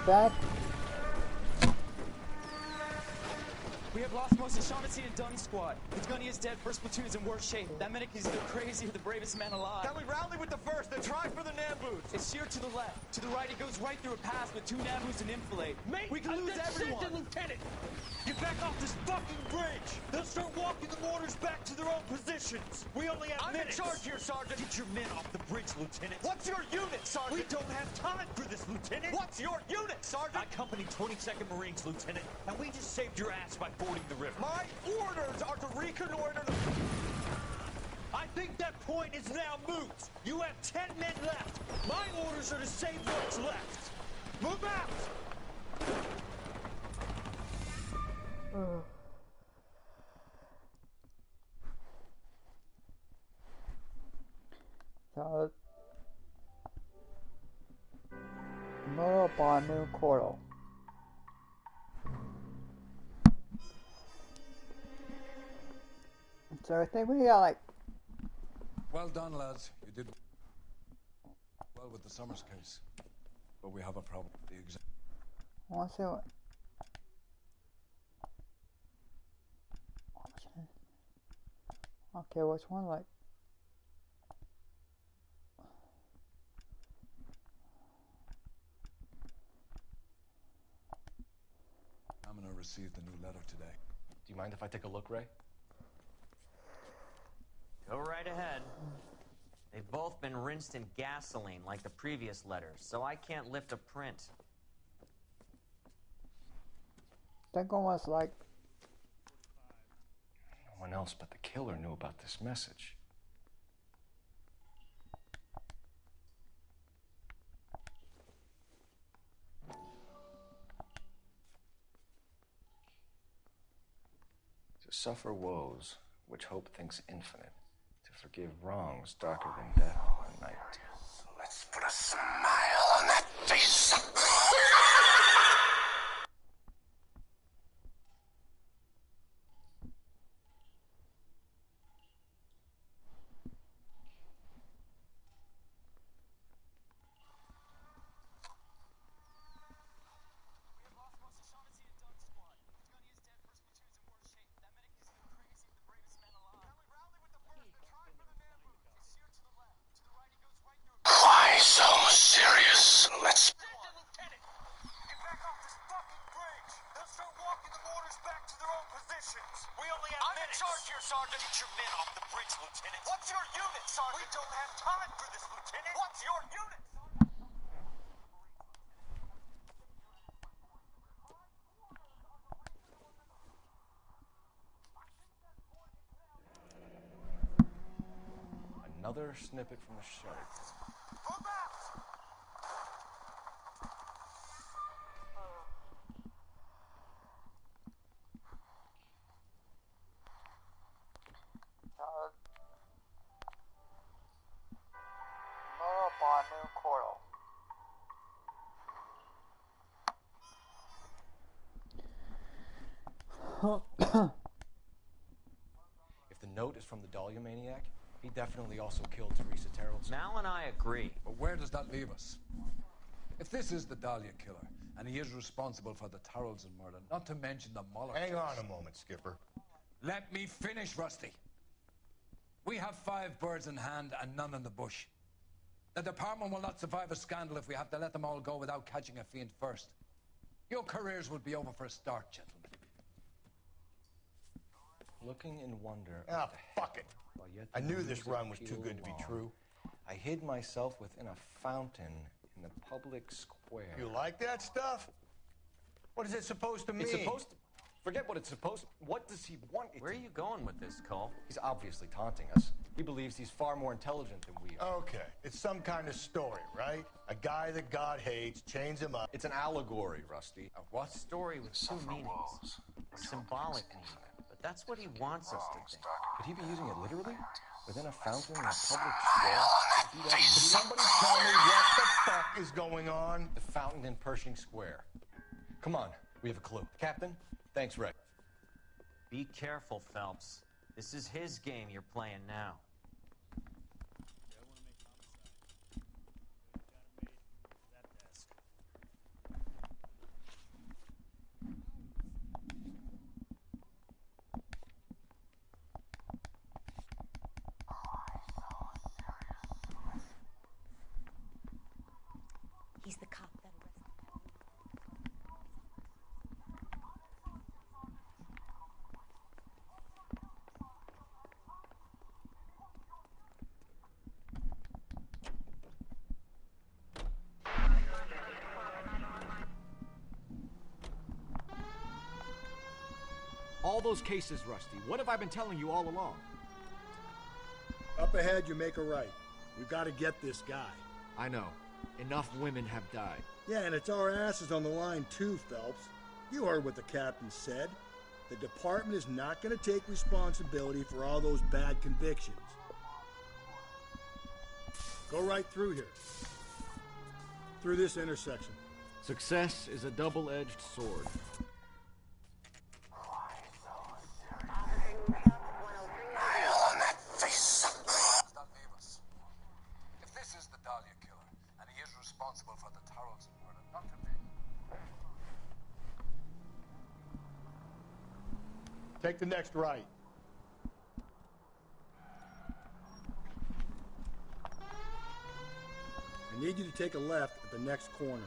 bad? We have lost most of Shaughnessy and Dunn's squad. The gunny is dead, first platoon is in worse shape. That medic is either crazy or the bravest man alive. Can we rally with the first, then try for the Namboos? It's sheer to the left. To the right, it goes right through a pass with 2 Namboos and enfilade. Mate, we can lose everyone. Lieutenant! Get back off this fucking bridge! They'll start walking the mortars back to their own positions! We only have minutes! I'm in charge here, Sergeant! Get your men off the bridge, Lieutenant! What's your unit, Sergeant? We don't have time for this, Lieutenant! What's your unit, Sergeant? I company 22nd Marines, Lieutenant, and we just saved your ass by fording the river. My orders are to reconnoiter the... I think that point is now moot! You have 10 men left! My orders are to save what's left! Move out! So, murder by Moon Portal. So I think we got like. Well done, lads. You did well with the Summers case, but we have a problem. The exam. I want to see what. Okay, which one? Like. Examiner received a new letter today. Do you mind if I take a look, Ray? Go right ahead. They've both been rinsed in gasoline like the previous letters, so I can't lift a print. That one was like. No one else but the killer knew about this message. To suffer woes which hope thinks infinite, to forgive wrongs darker than death or night. Let's put a smile on that face. Why so serious? Let's... I'm in charge here, Sergeant. Get your men off the bridge, Lieutenant. What's your unit, Sergeant? We don't have time for this, Lieutenant. What's your unit? Another snippet from a shark. Move out! Murder by Moon Portal. If the note is from the Dahlia maniac, he definitely also killed Teresa Terrell's. Mal and I agree. But where does that leave us? If this is the Dahlia killer, and he is responsible for the Tarrelson murder, not to mention the Moloch... Hang on a moment, Skipper. Let me finish, Rusty. We have 5 birds in hand and none in the bush. The department will not survive a scandal if we have to let them all go without catching a fiend first. Your careers would be over for a start, gentlemen. Looking in wonder... Ah, fuck it. I knew this run was too good to be true. I hid myself within a fountain in the public square. You like that stuff? What is it supposed to mean? It's supposed to... Forget what it's supposed to... What does he want it Where are you going with this, Cole? He's obviously taunting us. He believes he's far more intelligent than we are. Okay, it's some kind of story, right? A guy that God hates, chains him up. It's an allegory, Rusty. A what? Story with 2 meanings. A symbolic meaning. But that's what he wants us to think. Could he be using it literally? Within a fountain in a public square? Somebody tell me what the fuck is going on? The fountain in Pershing Square. Come on, we have a clue. Captain, thanks, Ray. Be careful, Phelps. This is his game you're playing now. all those cases, Rusty. What have I been telling you all along? Up ahead, you make a right. We've got to get this guy. I know. Enough women have died. Yeah, and it's our asses on the line too, Phelps. You heard what the captain said. The department is not going to take responsibility for all those bad convictions. Go right through here. Through this intersection. Success is a double-edged sword. If this is the Dahlia killer, and he is responsible for the Tarleton murder, not to me. Take the next right. I need you to take a left at the next corner.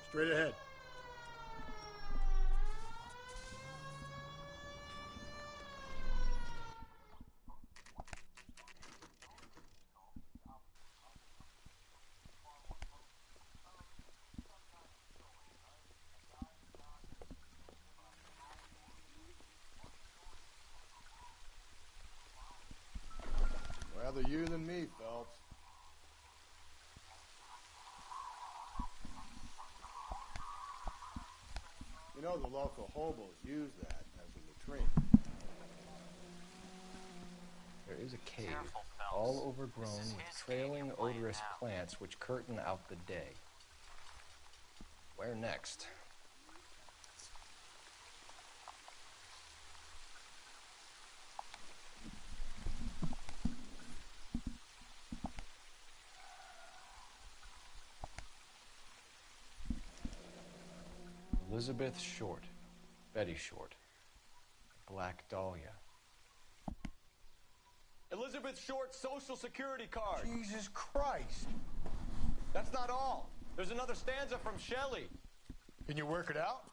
Straight ahead. Rather you than me, Phelps. You know the local hobos use that as a latrine. There is a cave, all overgrown with trailing, odorous plants which curtain out the day. Where next? Elizabeth Short, Betty Short, Black Dahlia. Elizabeth Short's social security card. Jesus Christ. That's not all. There's another stanza from Shelley. Can you work it out?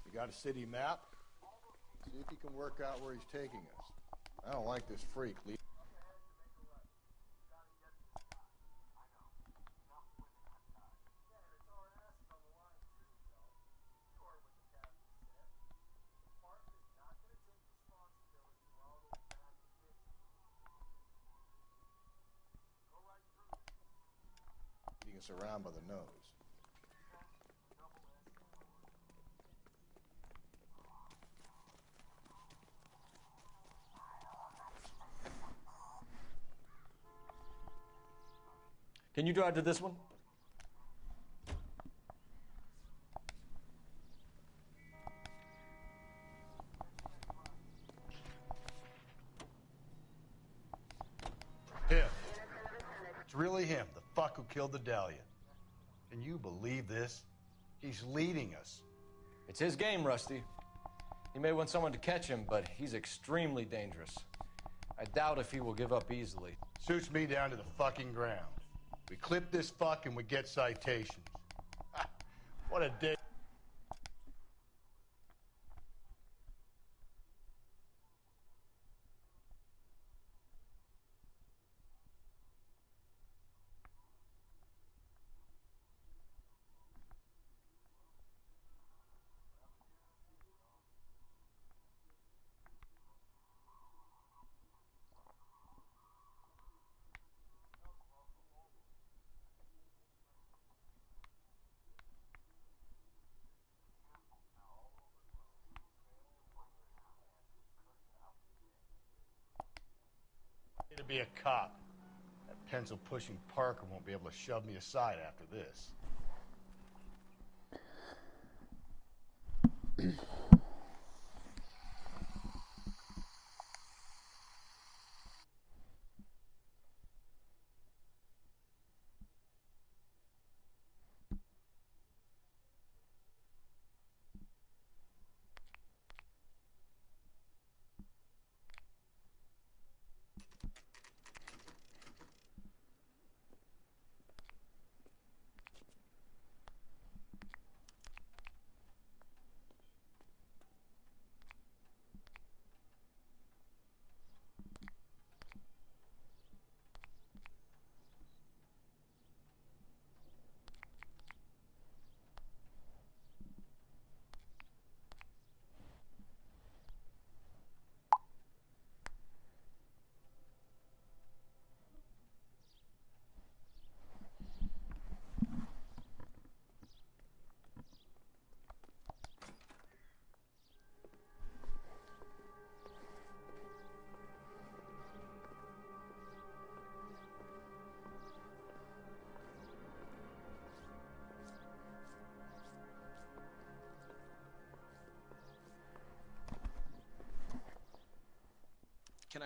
You got a city map? See if you can work out where he's taking us. I don't like this freak. Leading us around by the nose. Can you drive to this one? Him. It's really him, the fuck who killed the Dahlia. Can you believe this? He's leading us. It's his game, Rusty. He may want someone to catch him, but he's extremely dangerous. I doubt if he will give up easily. Suits me down to the fucking ground. We clip this fuck and we get citations. What a day. To be a cop. That pencil-pushing Parker won't be able to shove me aside after this.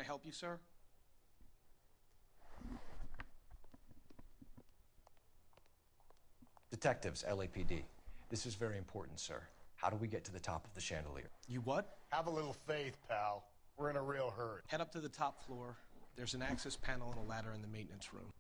help you, sir? Detectives, LAPD. This is very important, sir. How do we get to the top of the chandelier? You what? Have a little faith, pal. We're in a real hurry. Head up to the top floor. There's an access panel and a ladder in the maintenance room.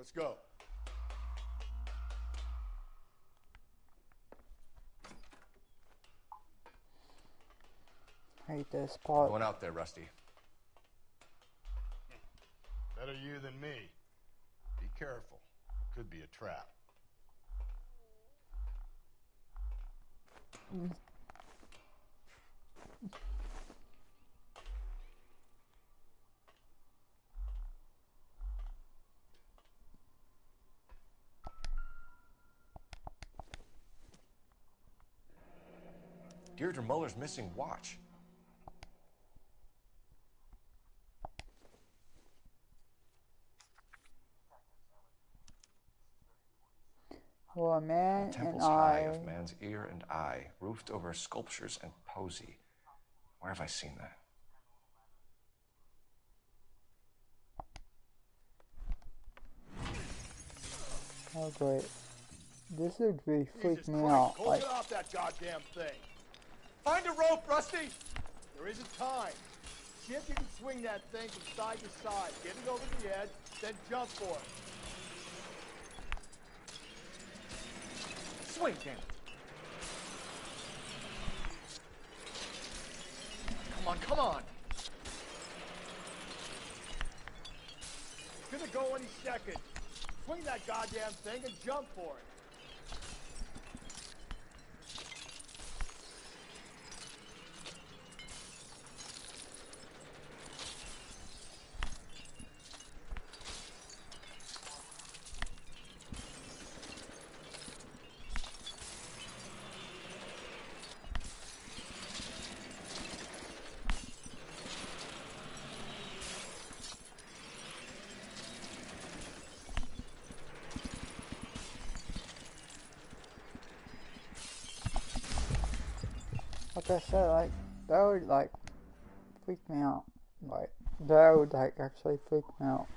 Let's go. Hate this part. Going out there, Rusty. Better you than me. Be careful. Could be a trap. Deirdre Muller's missing watch. Oh, a man Temples and high I. of man's ear and eye, roofed over sculptures and posy. Where have I seen that? Oh great. This would be freak me Christ, out. go Like, get off that goddamn thing. Find a rope, Rusty! There isn't time. See if you can swing that thing from side to side. Get it over the edge, then jump for it. Swing, damn it. Come on, come on. It's gonna go any second. Swing that goddamn thing and jump for it. like I said, like, that would, like, freak me out. Like, that would, like, actually freak me out.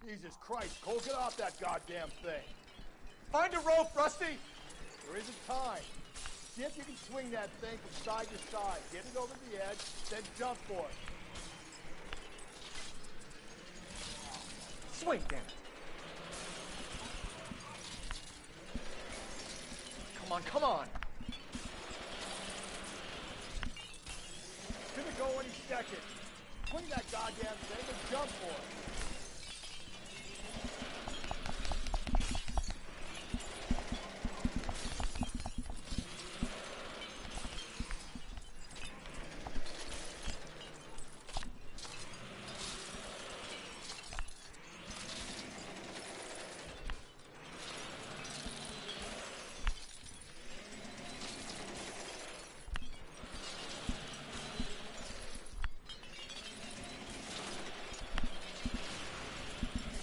Jesus Christ, Cole, get off that goddamn thing. Find a rope, Rusty! There isn't time. See if you can swing that thing from side to side. Get it over the edge, then jump for it. Swing, damn it. Come on, come on. It's gonna go any second. Swing that goddamn thing and jump for it.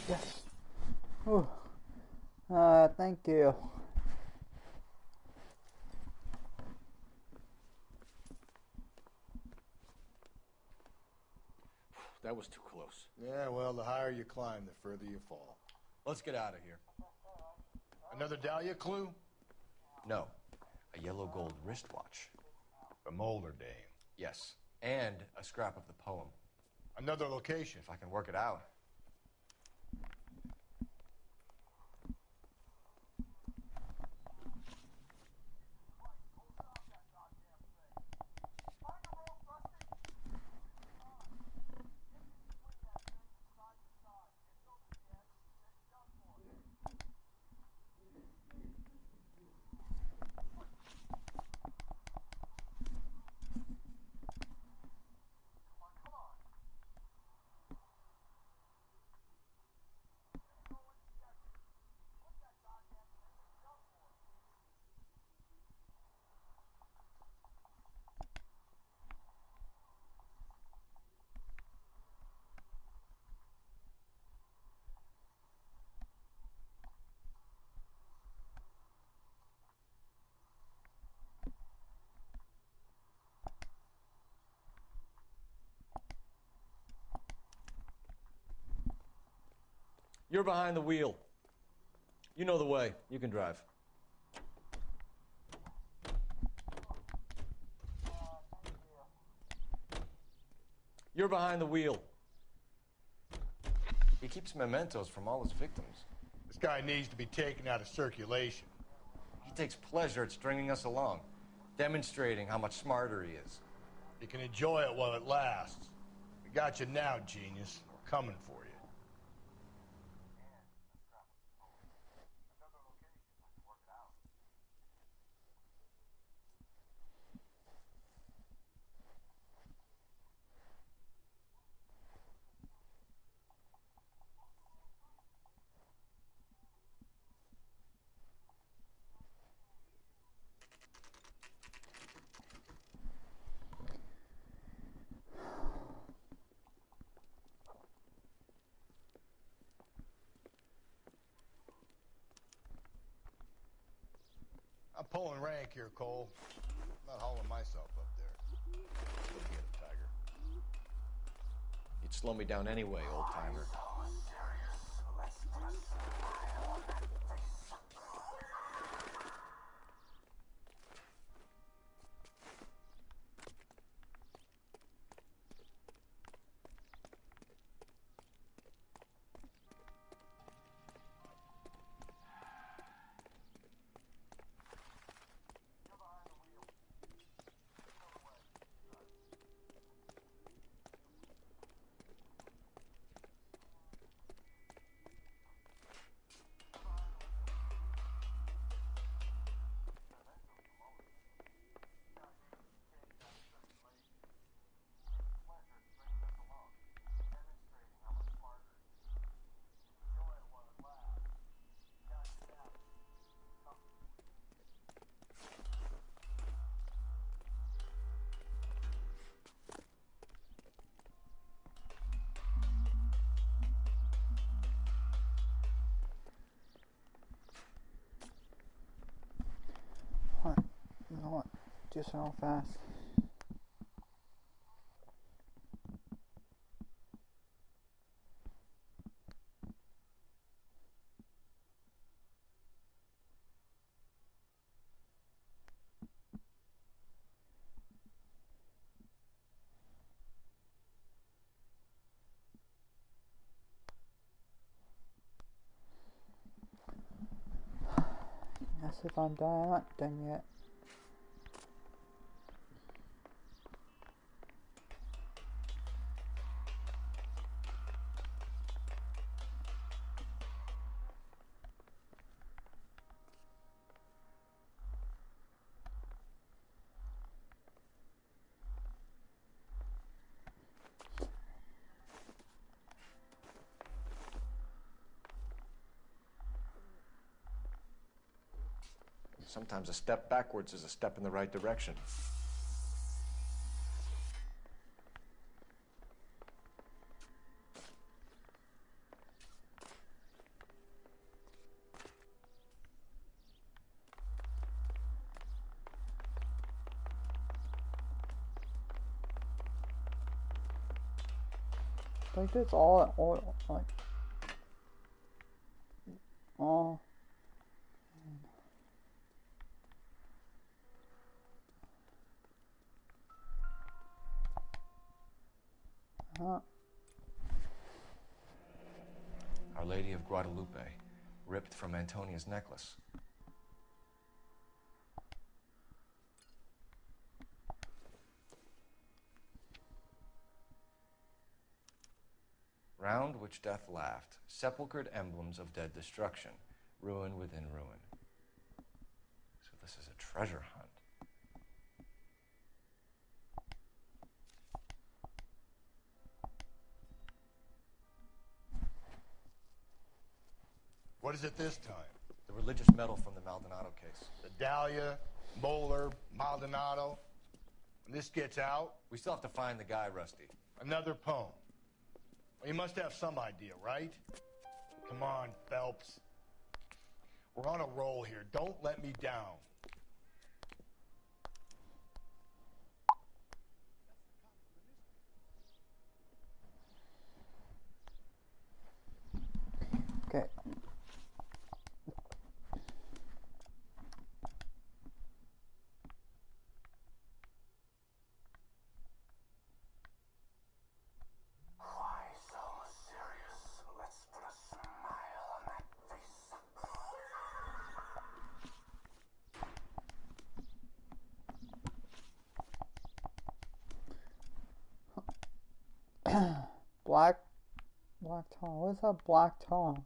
Yes. Whew. Thank you. That was too close. Yeah, well, the higher you climb, the further you fall. Let's get out of here. Another Dahlia clue? No. A yellow gold wristwatch. A Molder dame. Yes. And a scrap of the poem. Another location. If I can work it out. You're behind the wheel. You know the way. You can drive. You're behind the wheel. He keeps mementos from all his victims. This guy needs to be taken out of circulation. He takes pleasure at stringing us along, demonstrating how much smarter he is. You can enjoy it while it lasts. We got you now, genius. We're coming for you. I'm pulling rank here, Cole. I'm not hauling myself up there. Look at him, Tiger. You'd slow me down anyway, old-timer. You know what? Just real fast. That's if I'm done. I'm not done yet. Sometimes a step backwards is a step in the right direction. Like this all like all. Our Lady of Guadalupe, ripped from Antonia's necklace. Round which death laughed, sepulchred emblems of dead destruction, ruin within ruin. So this is a treasure hunt. What is it this time? The religious medal from the Maldonado case. The Dahlia, Moeller, Maldonado. When this gets out... We still have to find the guy, Rusty. Another poem. Well, you must have some idea, right? Come on, Phelps. We're on a roll here. Don't let me down. Black tongue. What is that black tongue?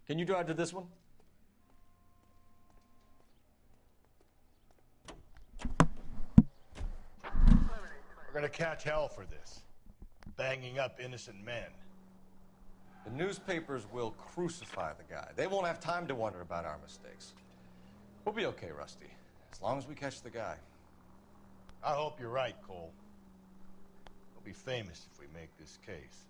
Can you drive to this one? We're gonna catch hell for this. Banging up innocent men. The newspapers will crucify the guy. They won't have time to wonder about our mistakes. We'll be okay, Rusty, as long as we catch the guy. I hope you're right, Cole. We'll be famous if we make this case.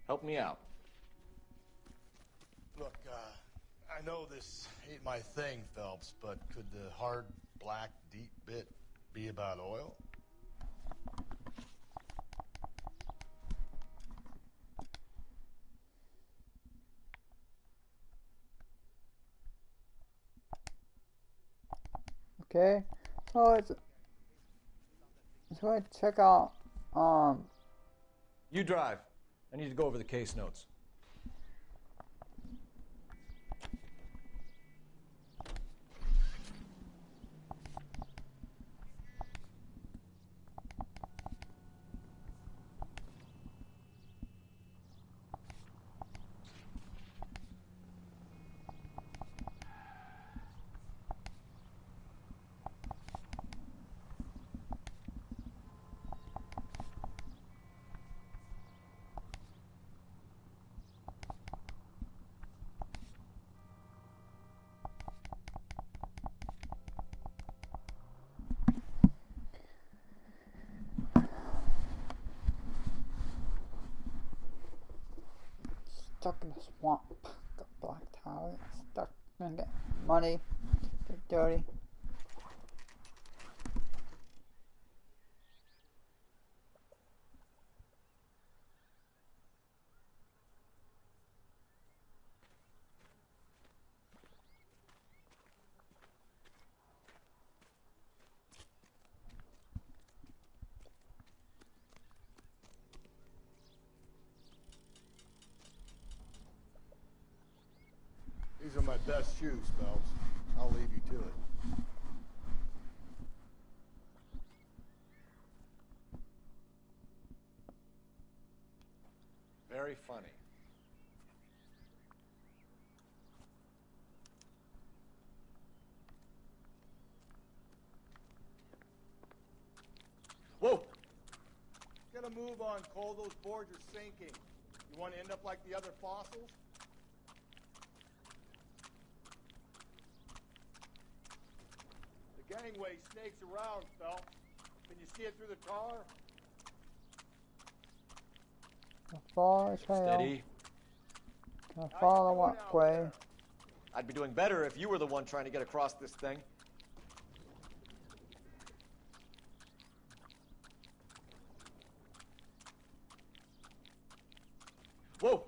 Help me out. Look, I know this ain't my thing, Phelps, but could the hard, black, deep bit be about oil? Okay, so it's going to check out. You drive. I need to go over the case notes. Stuck in the swamp. Got black towel. Stuck. Gonna get muddy. Get dirty. These are my best shoes, Phelps. I'll leave you to it. Very funny. Whoa! Get a move on, Cole. Those boards are sinking. You want to end up like the other fossils? The gangway snakes around, Phelps. Can you see it through the tar? Follow the trail. Steady. Gonna follow the walkway. I'd be doing better if you were the one trying to get across this thing. Whoa!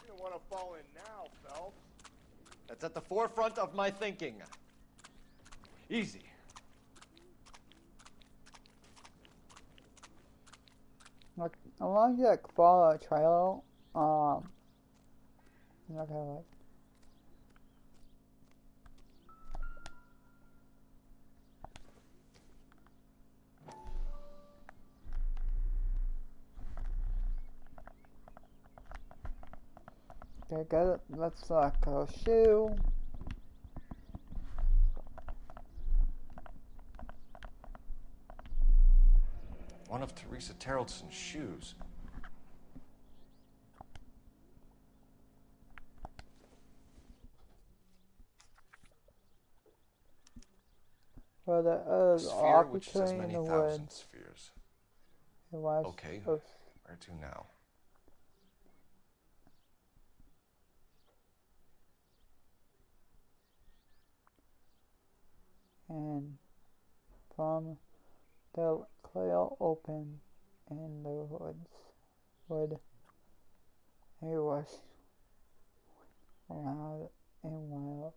You don't want to fall in now, Phelps. That's at the forefront of my thinking. Easy. Like, as long as you like follow a trail, you're not gonna like. Okay, good. Let's go shoe. One of Teresa Terreldson's shoes. Where there is Sphere which says opportunity many in the thousand woods. spheres. It was Okay, supposed- where to now? And from the clear open in the wood, it was loud and wild.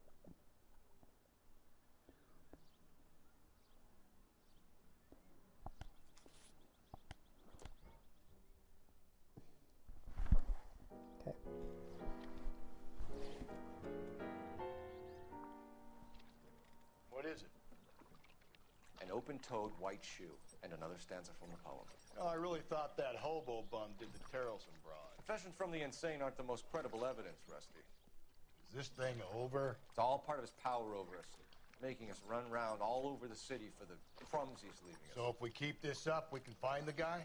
Okay. What is it? An open-toed white shoe, and another stanza from the poem. Oh, I really thought that hobo bum did the Terrelson broad. Confessions from the insane aren't the most credible evidence, Rusty. Is this thing over? It's all part of his power over us, making us run around all over the city for the crumbs he's leaving us. So if we keep this up, we can find the guy?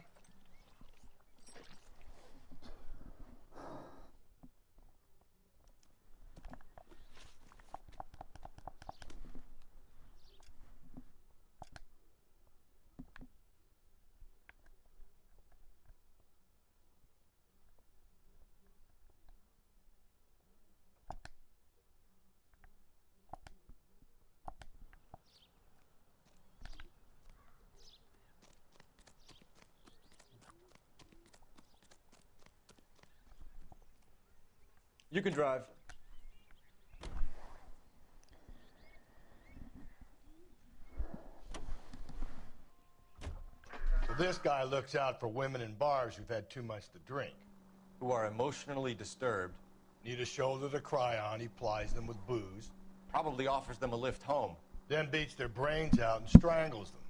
You can drive. So this guy looks out for women in bars who've had too much to drink. Who are emotionally disturbed. Need a shoulder to cry on, he plies them with booze. Probably offers them a lift home. Then beats their brains out and strangles them.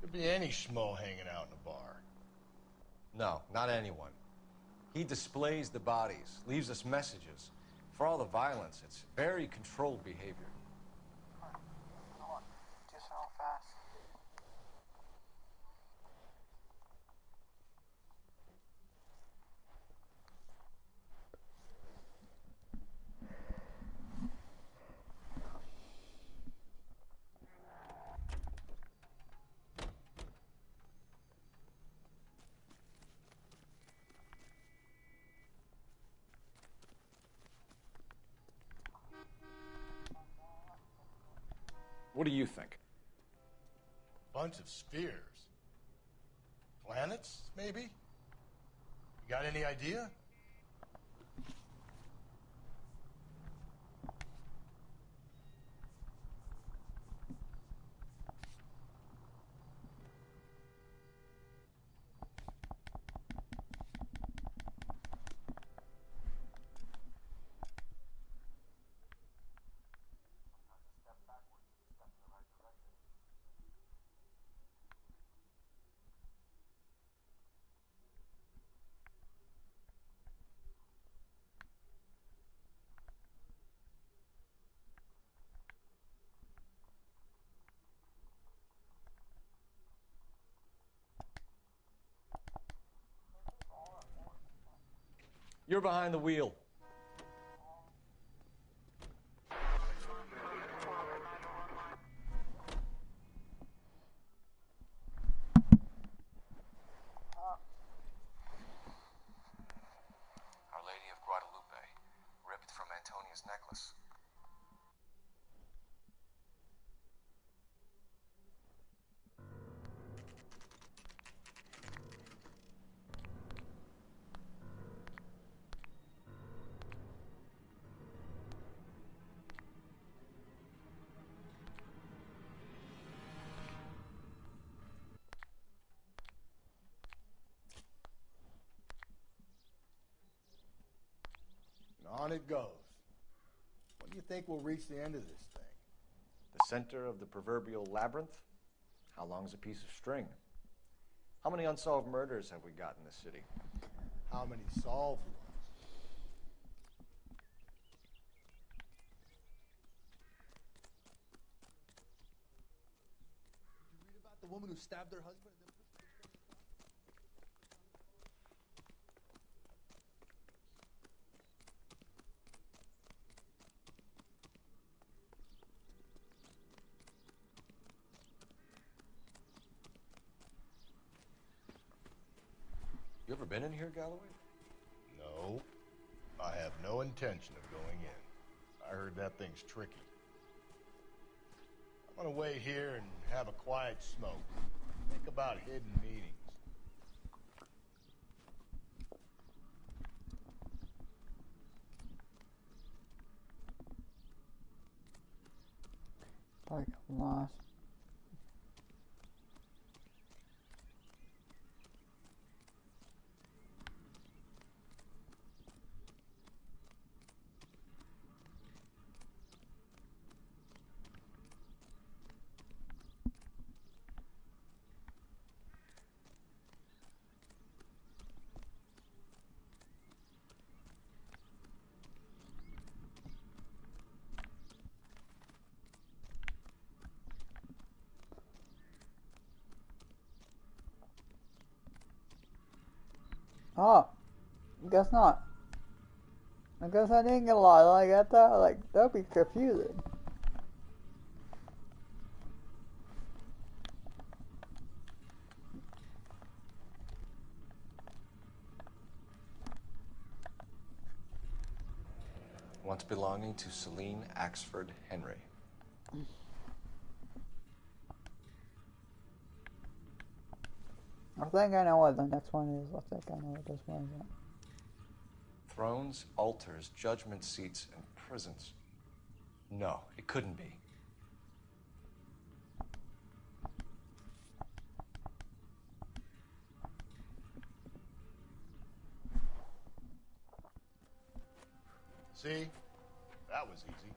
Could be any schmo hanging out in a bar. No, not anyone. He displays the bodies, leaves us messages. For all the violence, it's very controlled behavior. What do you think? Bunch of spheres. Planets, maybe? You got any idea? You're behind the wheel. Our Lady of Guadalupe, ripped from Antonia's necklace. And on it goes. When do you think we'll reach the end of this thing? The center of the proverbial labyrinth? How long's a piece of string? How many unsolved murders have we got in this city? How many solved ones? Did you read about the woman who stabbed her husband and then pushed the string across? You ever been in here, Galloway? No. I have no intention of going in. I heard that thing's tricky. I'm gonna wait here and have a quiet smoke. Think about hidden meetings. Like I'm lost. Oh, guess not. I guess I didn't get a lot like that. That'd be confusing. Once belonging to Celine Axford Henry. I think I know what the next one is. I think I know what this one is. Thrones, altars, judgment seats, and prisons. No, it couldn't be. See? That was easy.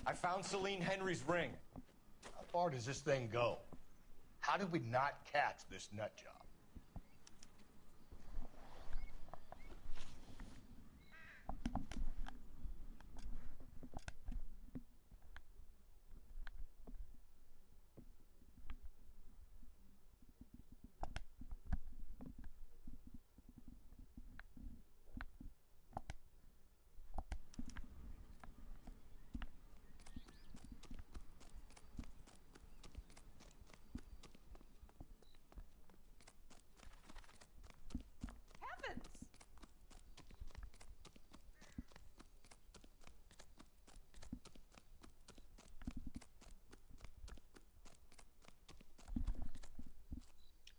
I found Celine Henry's ring. How far does this thing go? How did we not catch this nut job?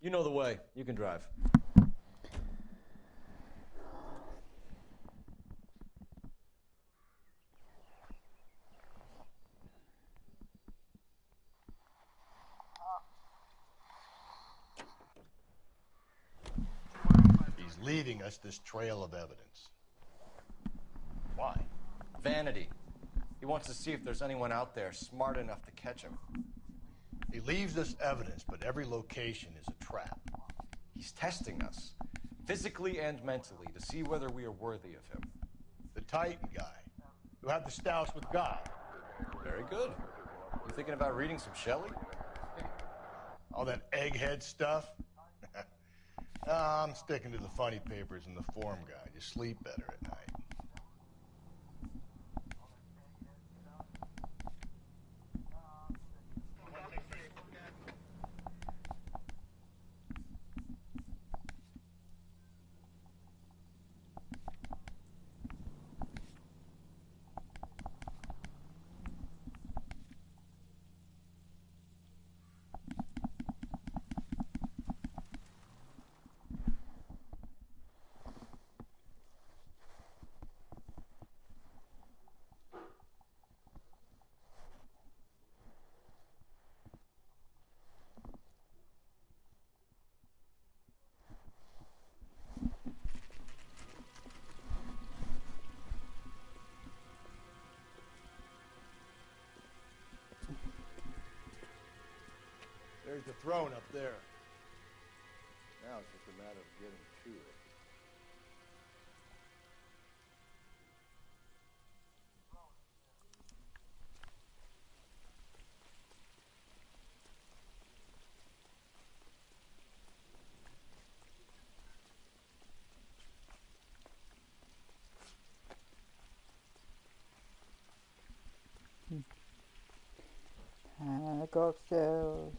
You know the way. You can drive. He's leaving us this trail of evidence. Why? Vanity. He wants to see if there's anyone out there smart enough to catch him. He leaves us evidence, but every location is a trap. He's testing us, physically and mentally, to see whether we are worthy of him. The Titan guy, who had the stoush with God. Very good. You thinking about reading some Shelley? All that egghead stuff? I'm sticking to the funny papers and the form guide. You sleep better at night. throne up there. Now it's just a matter of getting to it. And I go upstairs.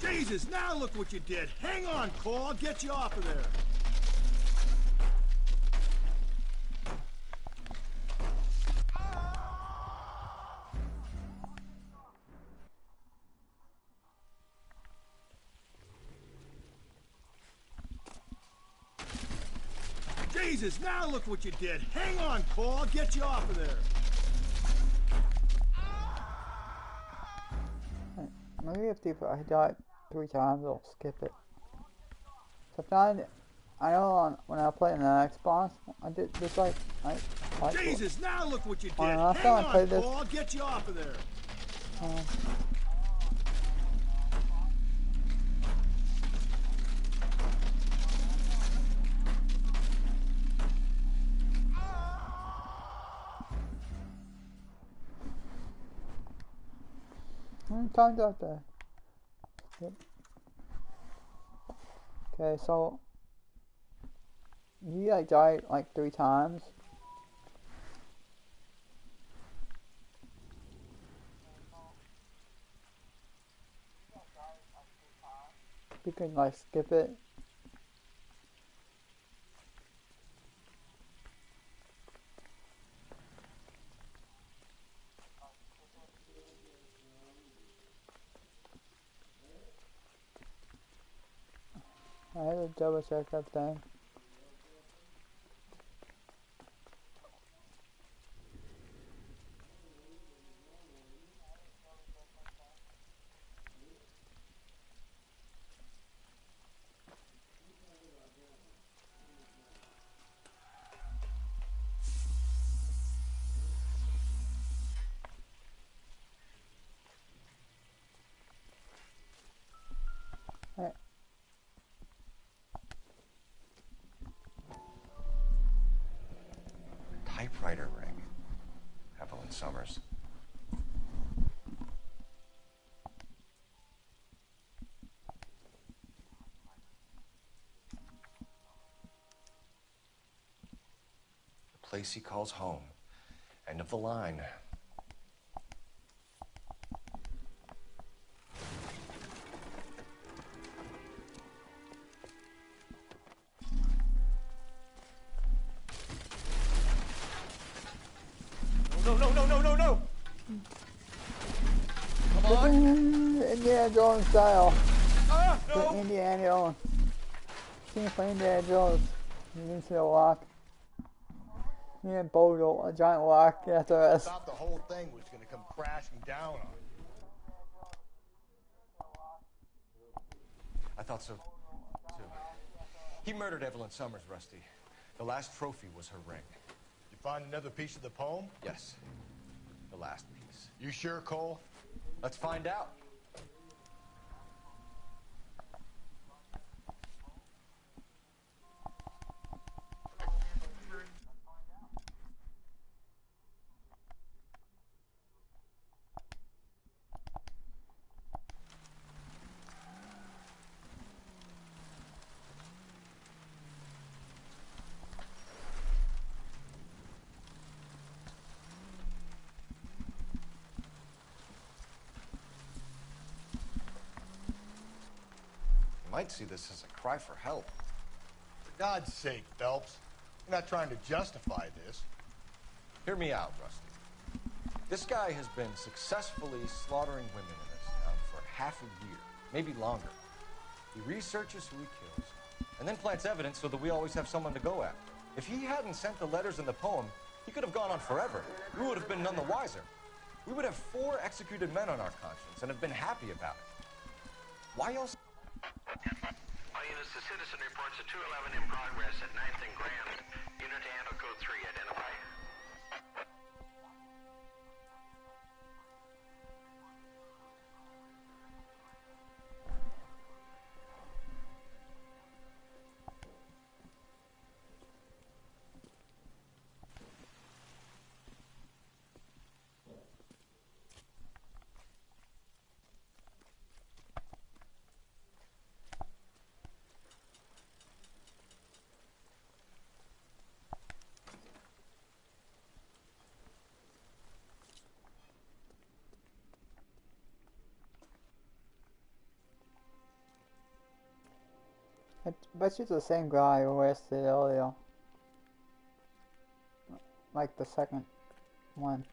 Jesus, now look what you did. Hang on, Cole. I'll get you off of there. Jesus, now look what you did. Hang on, Cole. I'll get you off of there. Maybe if I die 3 times, I'll skip it. Sometimes, I know when I play in the Xbox, I did this like Jesus, now look what you did. Hang on, Cole. I'll get you off of there. Time's out there. Yep. Okay, so you like died like 3 times. You can like skip it. I had to double check everything. Typewriter ring. Evelyn Summers. The place he calls home. End of the line. No! Come on! Indiana Jones style. No! The Indiana Jones. Scene for Indiana Jones. You need to lock. Me and Bojo, a giant lock after us. Thought the whole thing was going to come crashing down on him. I thought so, too. He murdered Evelyn Summers, Rusty. The last trophy was her ring. You find another piece of the poem? Yes. The last piece. You sure, Cole? Let's find out. Might see this as a cry for help. For God's sake, Phelps. You're not trying to justify this. Hear me out, Rusty. This guy has been successfully slaughtering women in this town for half a year, maybe longer. He researches who he kills, and then plants evidence so that we always have someone to go after. If he hadn't sent the letters in the poem, he could have gone on forever. We would have been none the wiser. We would have 4 executed men on our conscience and have been happy about it. Why else? All units, the citizen reports a 211 in progress at 9th and Grand. Unit to handle code 3. Identify. I bet you it's the same guy who arrested earlier. Like the second one.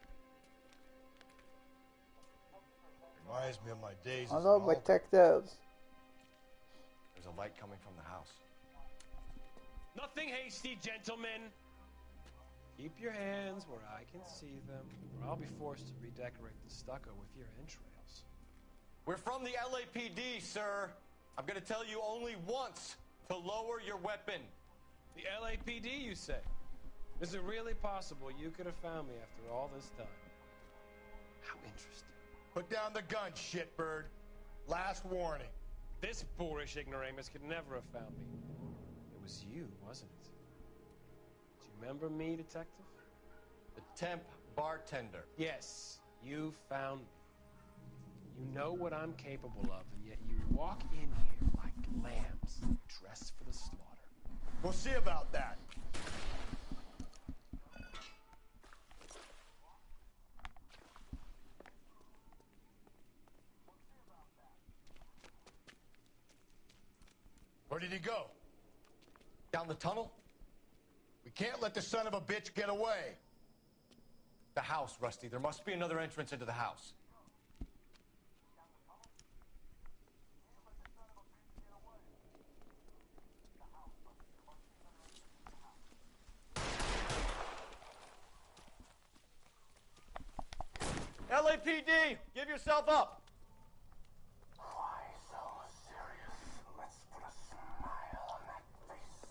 Reminds me of my days as Hello, an altar. detectives. There's a light coming from the house. Nothing hasty, gentlemen. Keep your hands where I can see them, or I'll be forced to redecorate the stucco with your entrails. We're from the LAPD, sir. I'm gonna tell you only once to lower your weapon. The LAPD, you say? Is it really possible you could have found me after all this time? How interesting. Put down the gun, shitbird. Last warning. This boorish ignoramus could never have found me. It was you, wasn't it? Do you remember me, detective? The temp bartender. Yes, you found me. You know what I'm capable of, and yet you walk in here like lambs, dressed for the slaughter. We'll see about that. Where did he go? Down the tunnel? We can't let the son of a bitch get away. The house, Rusty. There must be another entrance into the house. LAPD, give yourself up. Why so serious? Let's put a smile on that face.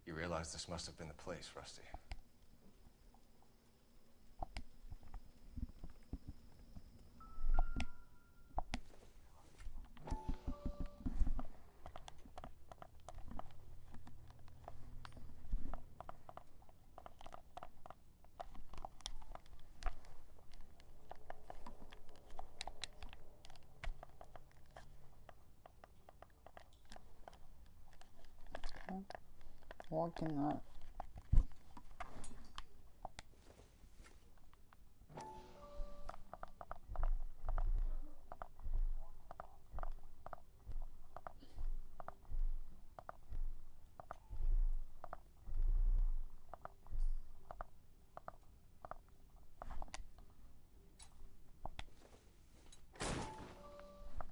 You realize this must have been the place, Rusty. Walking up.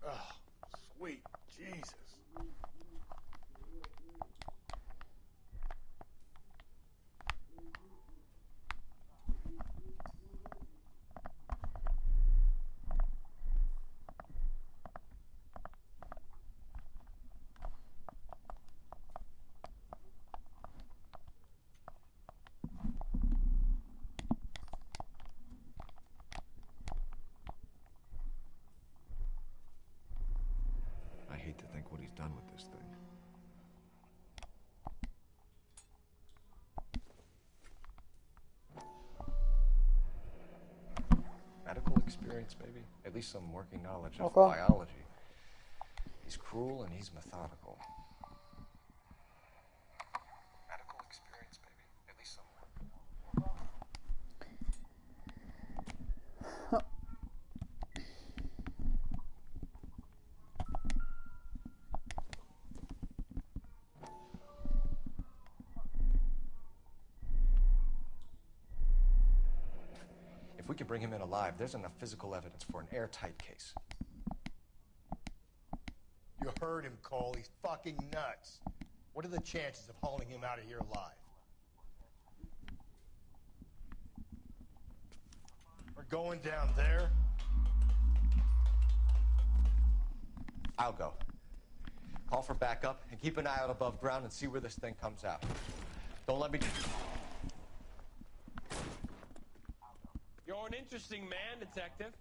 Oh, sweet Jesus. done with this thing. Medical experience, maybe? At least some working knowledge of Okay. biology. He's cruel and he's methodical. Medical experience, maybe? At least some. If we can bring him in alive, there's enough physical evidence for an airtight case. You heard him, Cole. He's fucking nuts. What are the chances of hauling him out of here alive? We're going down there? I'll go. Call for backup and keep an eye out above ground and see where this thing comes out. Don't let me... You're an interesting man, Detective.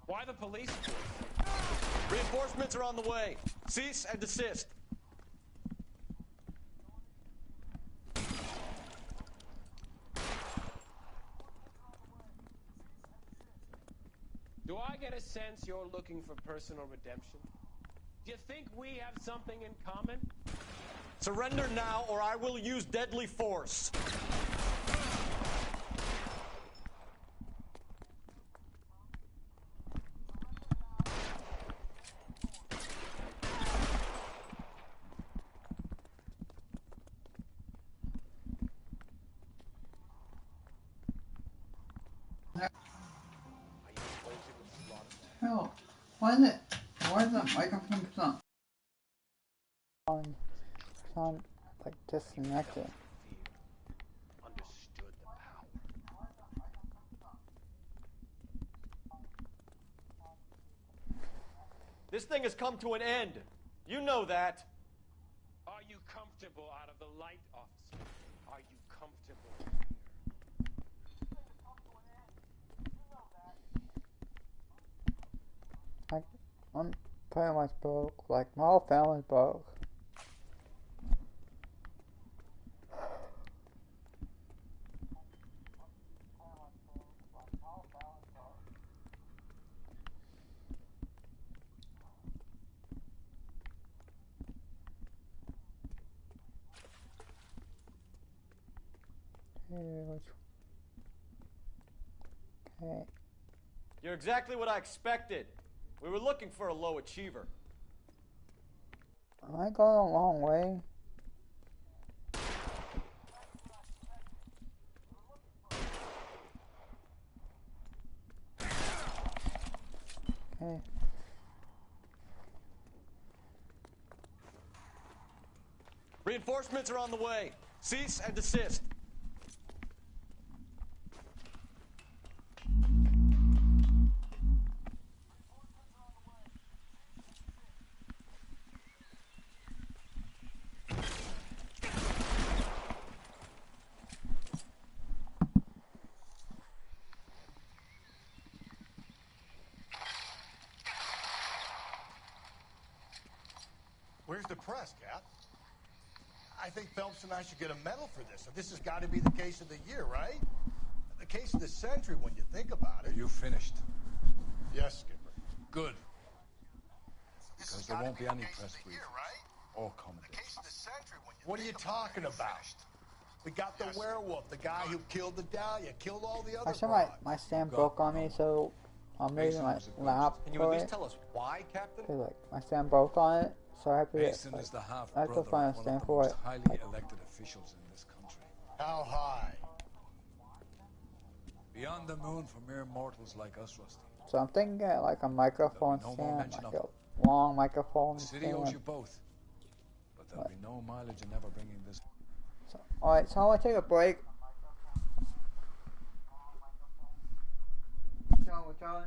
Why the police force? Reinforcements are on the way. Cease and desist. Do I get a sense you're looking for personal redemption? Do you think we have something in common? Surrender now, or I will use deadly force. Hell, why is it? Why is the microphone sound like disconnected? Understood the power. This thing has come to an end. You know that. Are you comfortable out of the light, officer? Are you comfortable? Like, I'm pretty much broke. Like, my whole family's broke. Okay. You're exactly what I expected. We were looking for a low achiever. Am I going a long way? Okay. Reinforcements are on the way. Cease and desist. Where's the press, Cap? I think Phelps and I should get a medal for this. So this has got to be the case of the year, right? The case of the century when you think about it. You finished? Yes, Skipper. Good. Because there won't be any press briefings or commentary. What are you talking about? We got the werewolf, the guy who killed the Dahlia, killed all the other Actually, my stand broke on me, so I'm moving my lap Can you for at least it. tell us why, Captain? Cause like my stand broke on it, so I have to get. Mason is the half I have to brother find of a one stand of the for most it. highly elected officials in this country. How high? Beyond the moon for mere mortals like us, Rusty. So I'm thinking get like a microphone no more stand, mention like of a long microphone The city owes stand. you both. But there'll be no mileage in ever bringing this. So, alright, so I'm gonna take a break. John, we're going.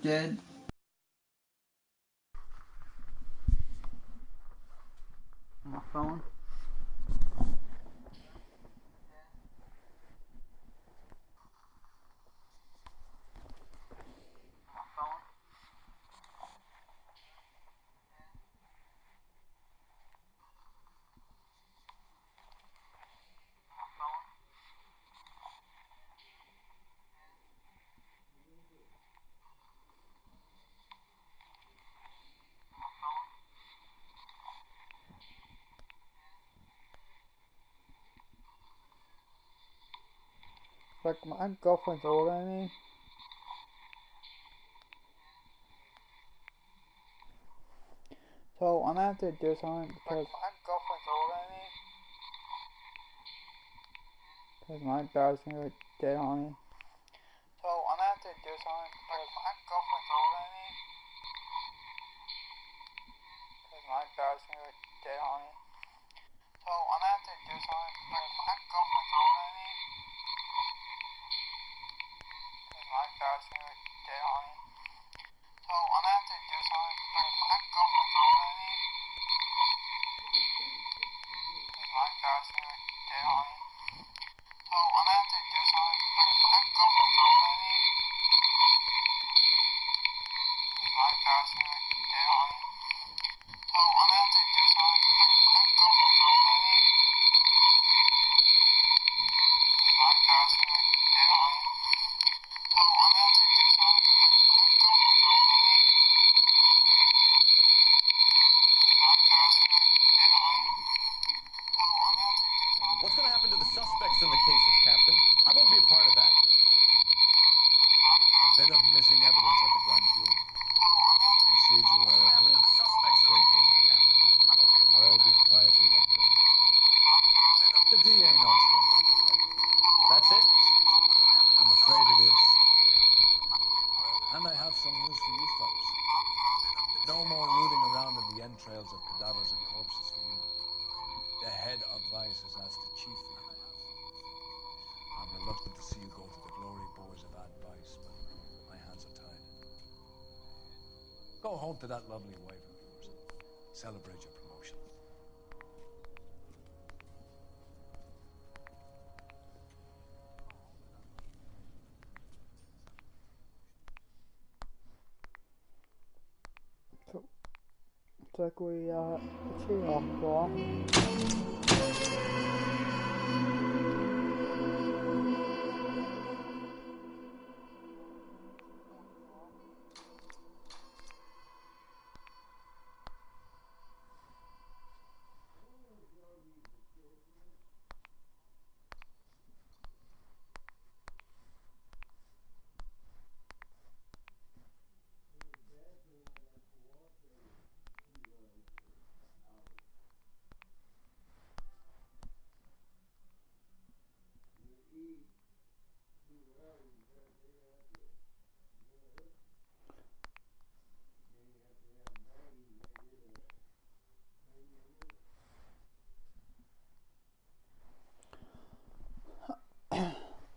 Did. My phone. Like, my girlfriend's older than me. So, I'm gonna have to do something because my girlfriend's older than me. Because my dad's gonna get dead on me. So, I'm gonna have to do something because my girlfriend's older than me. Because my dad's gonna get dead on me. So, I'm gonna have to do something because my girlfriend's older than me. Because my dad's gonna get dead on me. So, I'm gonna have to do something because my girlfriend's older than me. Because my dad's gonna get dead on me. So, I'm gonna have to do something because my girlfriend's older than me. Because my dad's gonna get dead on me. So, I'm gonna have to do something because my girlfriend's older than me. Because my dad's gonna get dead on me. So, I'm gonna have to do something because my girlfriend's older than me. Because my dad's gonna get dead on me. So, I'm gonna have to do something. What's going to happen to the suspects in the cases, Captain? I won't be a part of that. A bit of missing evidence at the grand jury. Procedural error here. Mistake there. They'll all be quietly let go. The DA knows how he likes it. That's it? I'm afraid it is. And I have some news for you folks. No more rooting around in the entrails of cadavers and corpses for you. The head of Vice has asked the chief for you. I'm reluctant to see you go to the glory boys of advice, but my hands are tied. Go home to that lovely wife of yours and celebrate your promotion. So, it's like we, achieve our goal.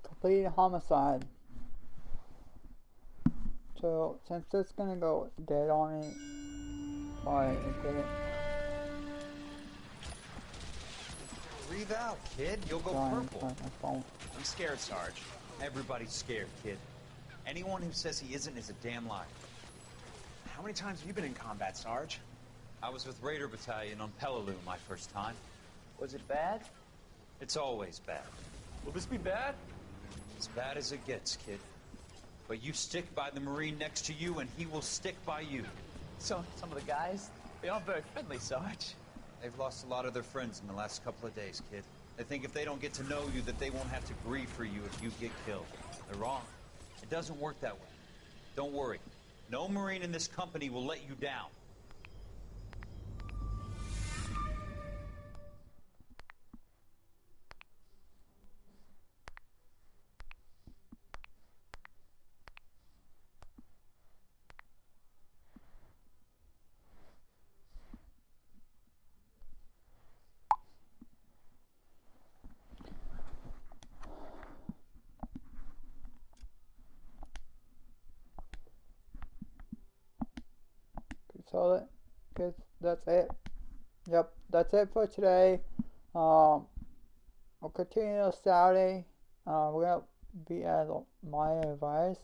Complete homicide. So, since it's gonna go dead on me, alright, it didn't. Breathe out, kid. You'll go purple. I'm scared, Sarge. Everybody's scared, kid. Anyone who says he isn't is a damn liar. How many times have you been in combat, Sarge? I was with Raider Battalion on Peleliu my first time. Was it bad? It's always bad. Will this be bad? As bad as it gets, kid. But you stick by the Marine next to you, and he will stick by you. So, some of the guys, they aren't very friendly, Sarge. They've lost a lot of their friends in the last couple of days, kid. They think if they don't get to know you, that they won't have to grieve for you if you get killed. They're wrong. It doesn't work that way. Don't worry. No Marine in this company will let you down. So that's it. Yep, that's it for today. We'll continue Saturday. We're gonna be at my advice.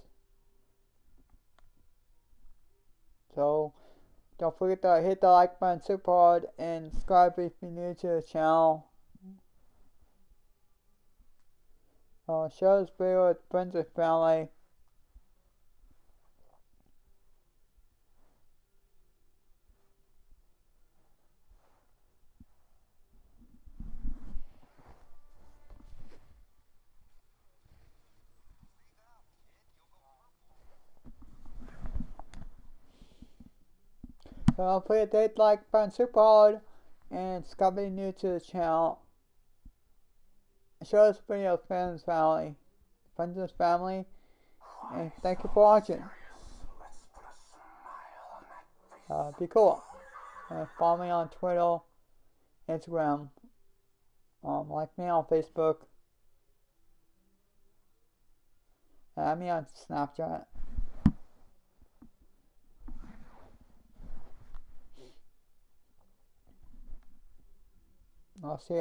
So don't forget to hit the like button super hard and subscribe if you're new to the channel. Share this video with friends and family. So don't forget to hit the like button super hard and subscribe if you're new to the channel. Share this video with friends and family, and thank you for watching. Be cool. And follow me on Twitter, Instagram, like me on Facebook, add me on Snapchat. I'll see you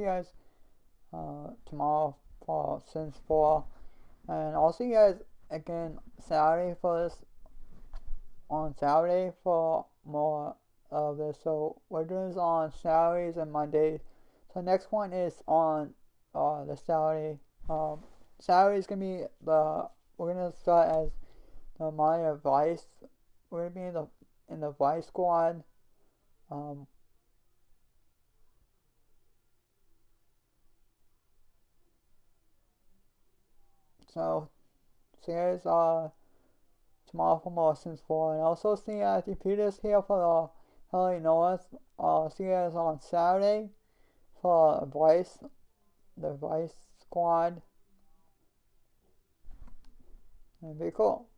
guys tomorrow for Sins 4, and I'll see you guys again Saturday for this. On Saturday for more of this. So we're doing this on Saturdays and Mondays. So next one is on the Saturday. Saturday's gonna be we're gonna start as the Maya Vice. We're gonna be in the Vice Squad. So see you guys tomorrow for more Sims 4. And also see you at the Peters here for the LA North. See you guys on Saturday for the Vice Squad. And be cool.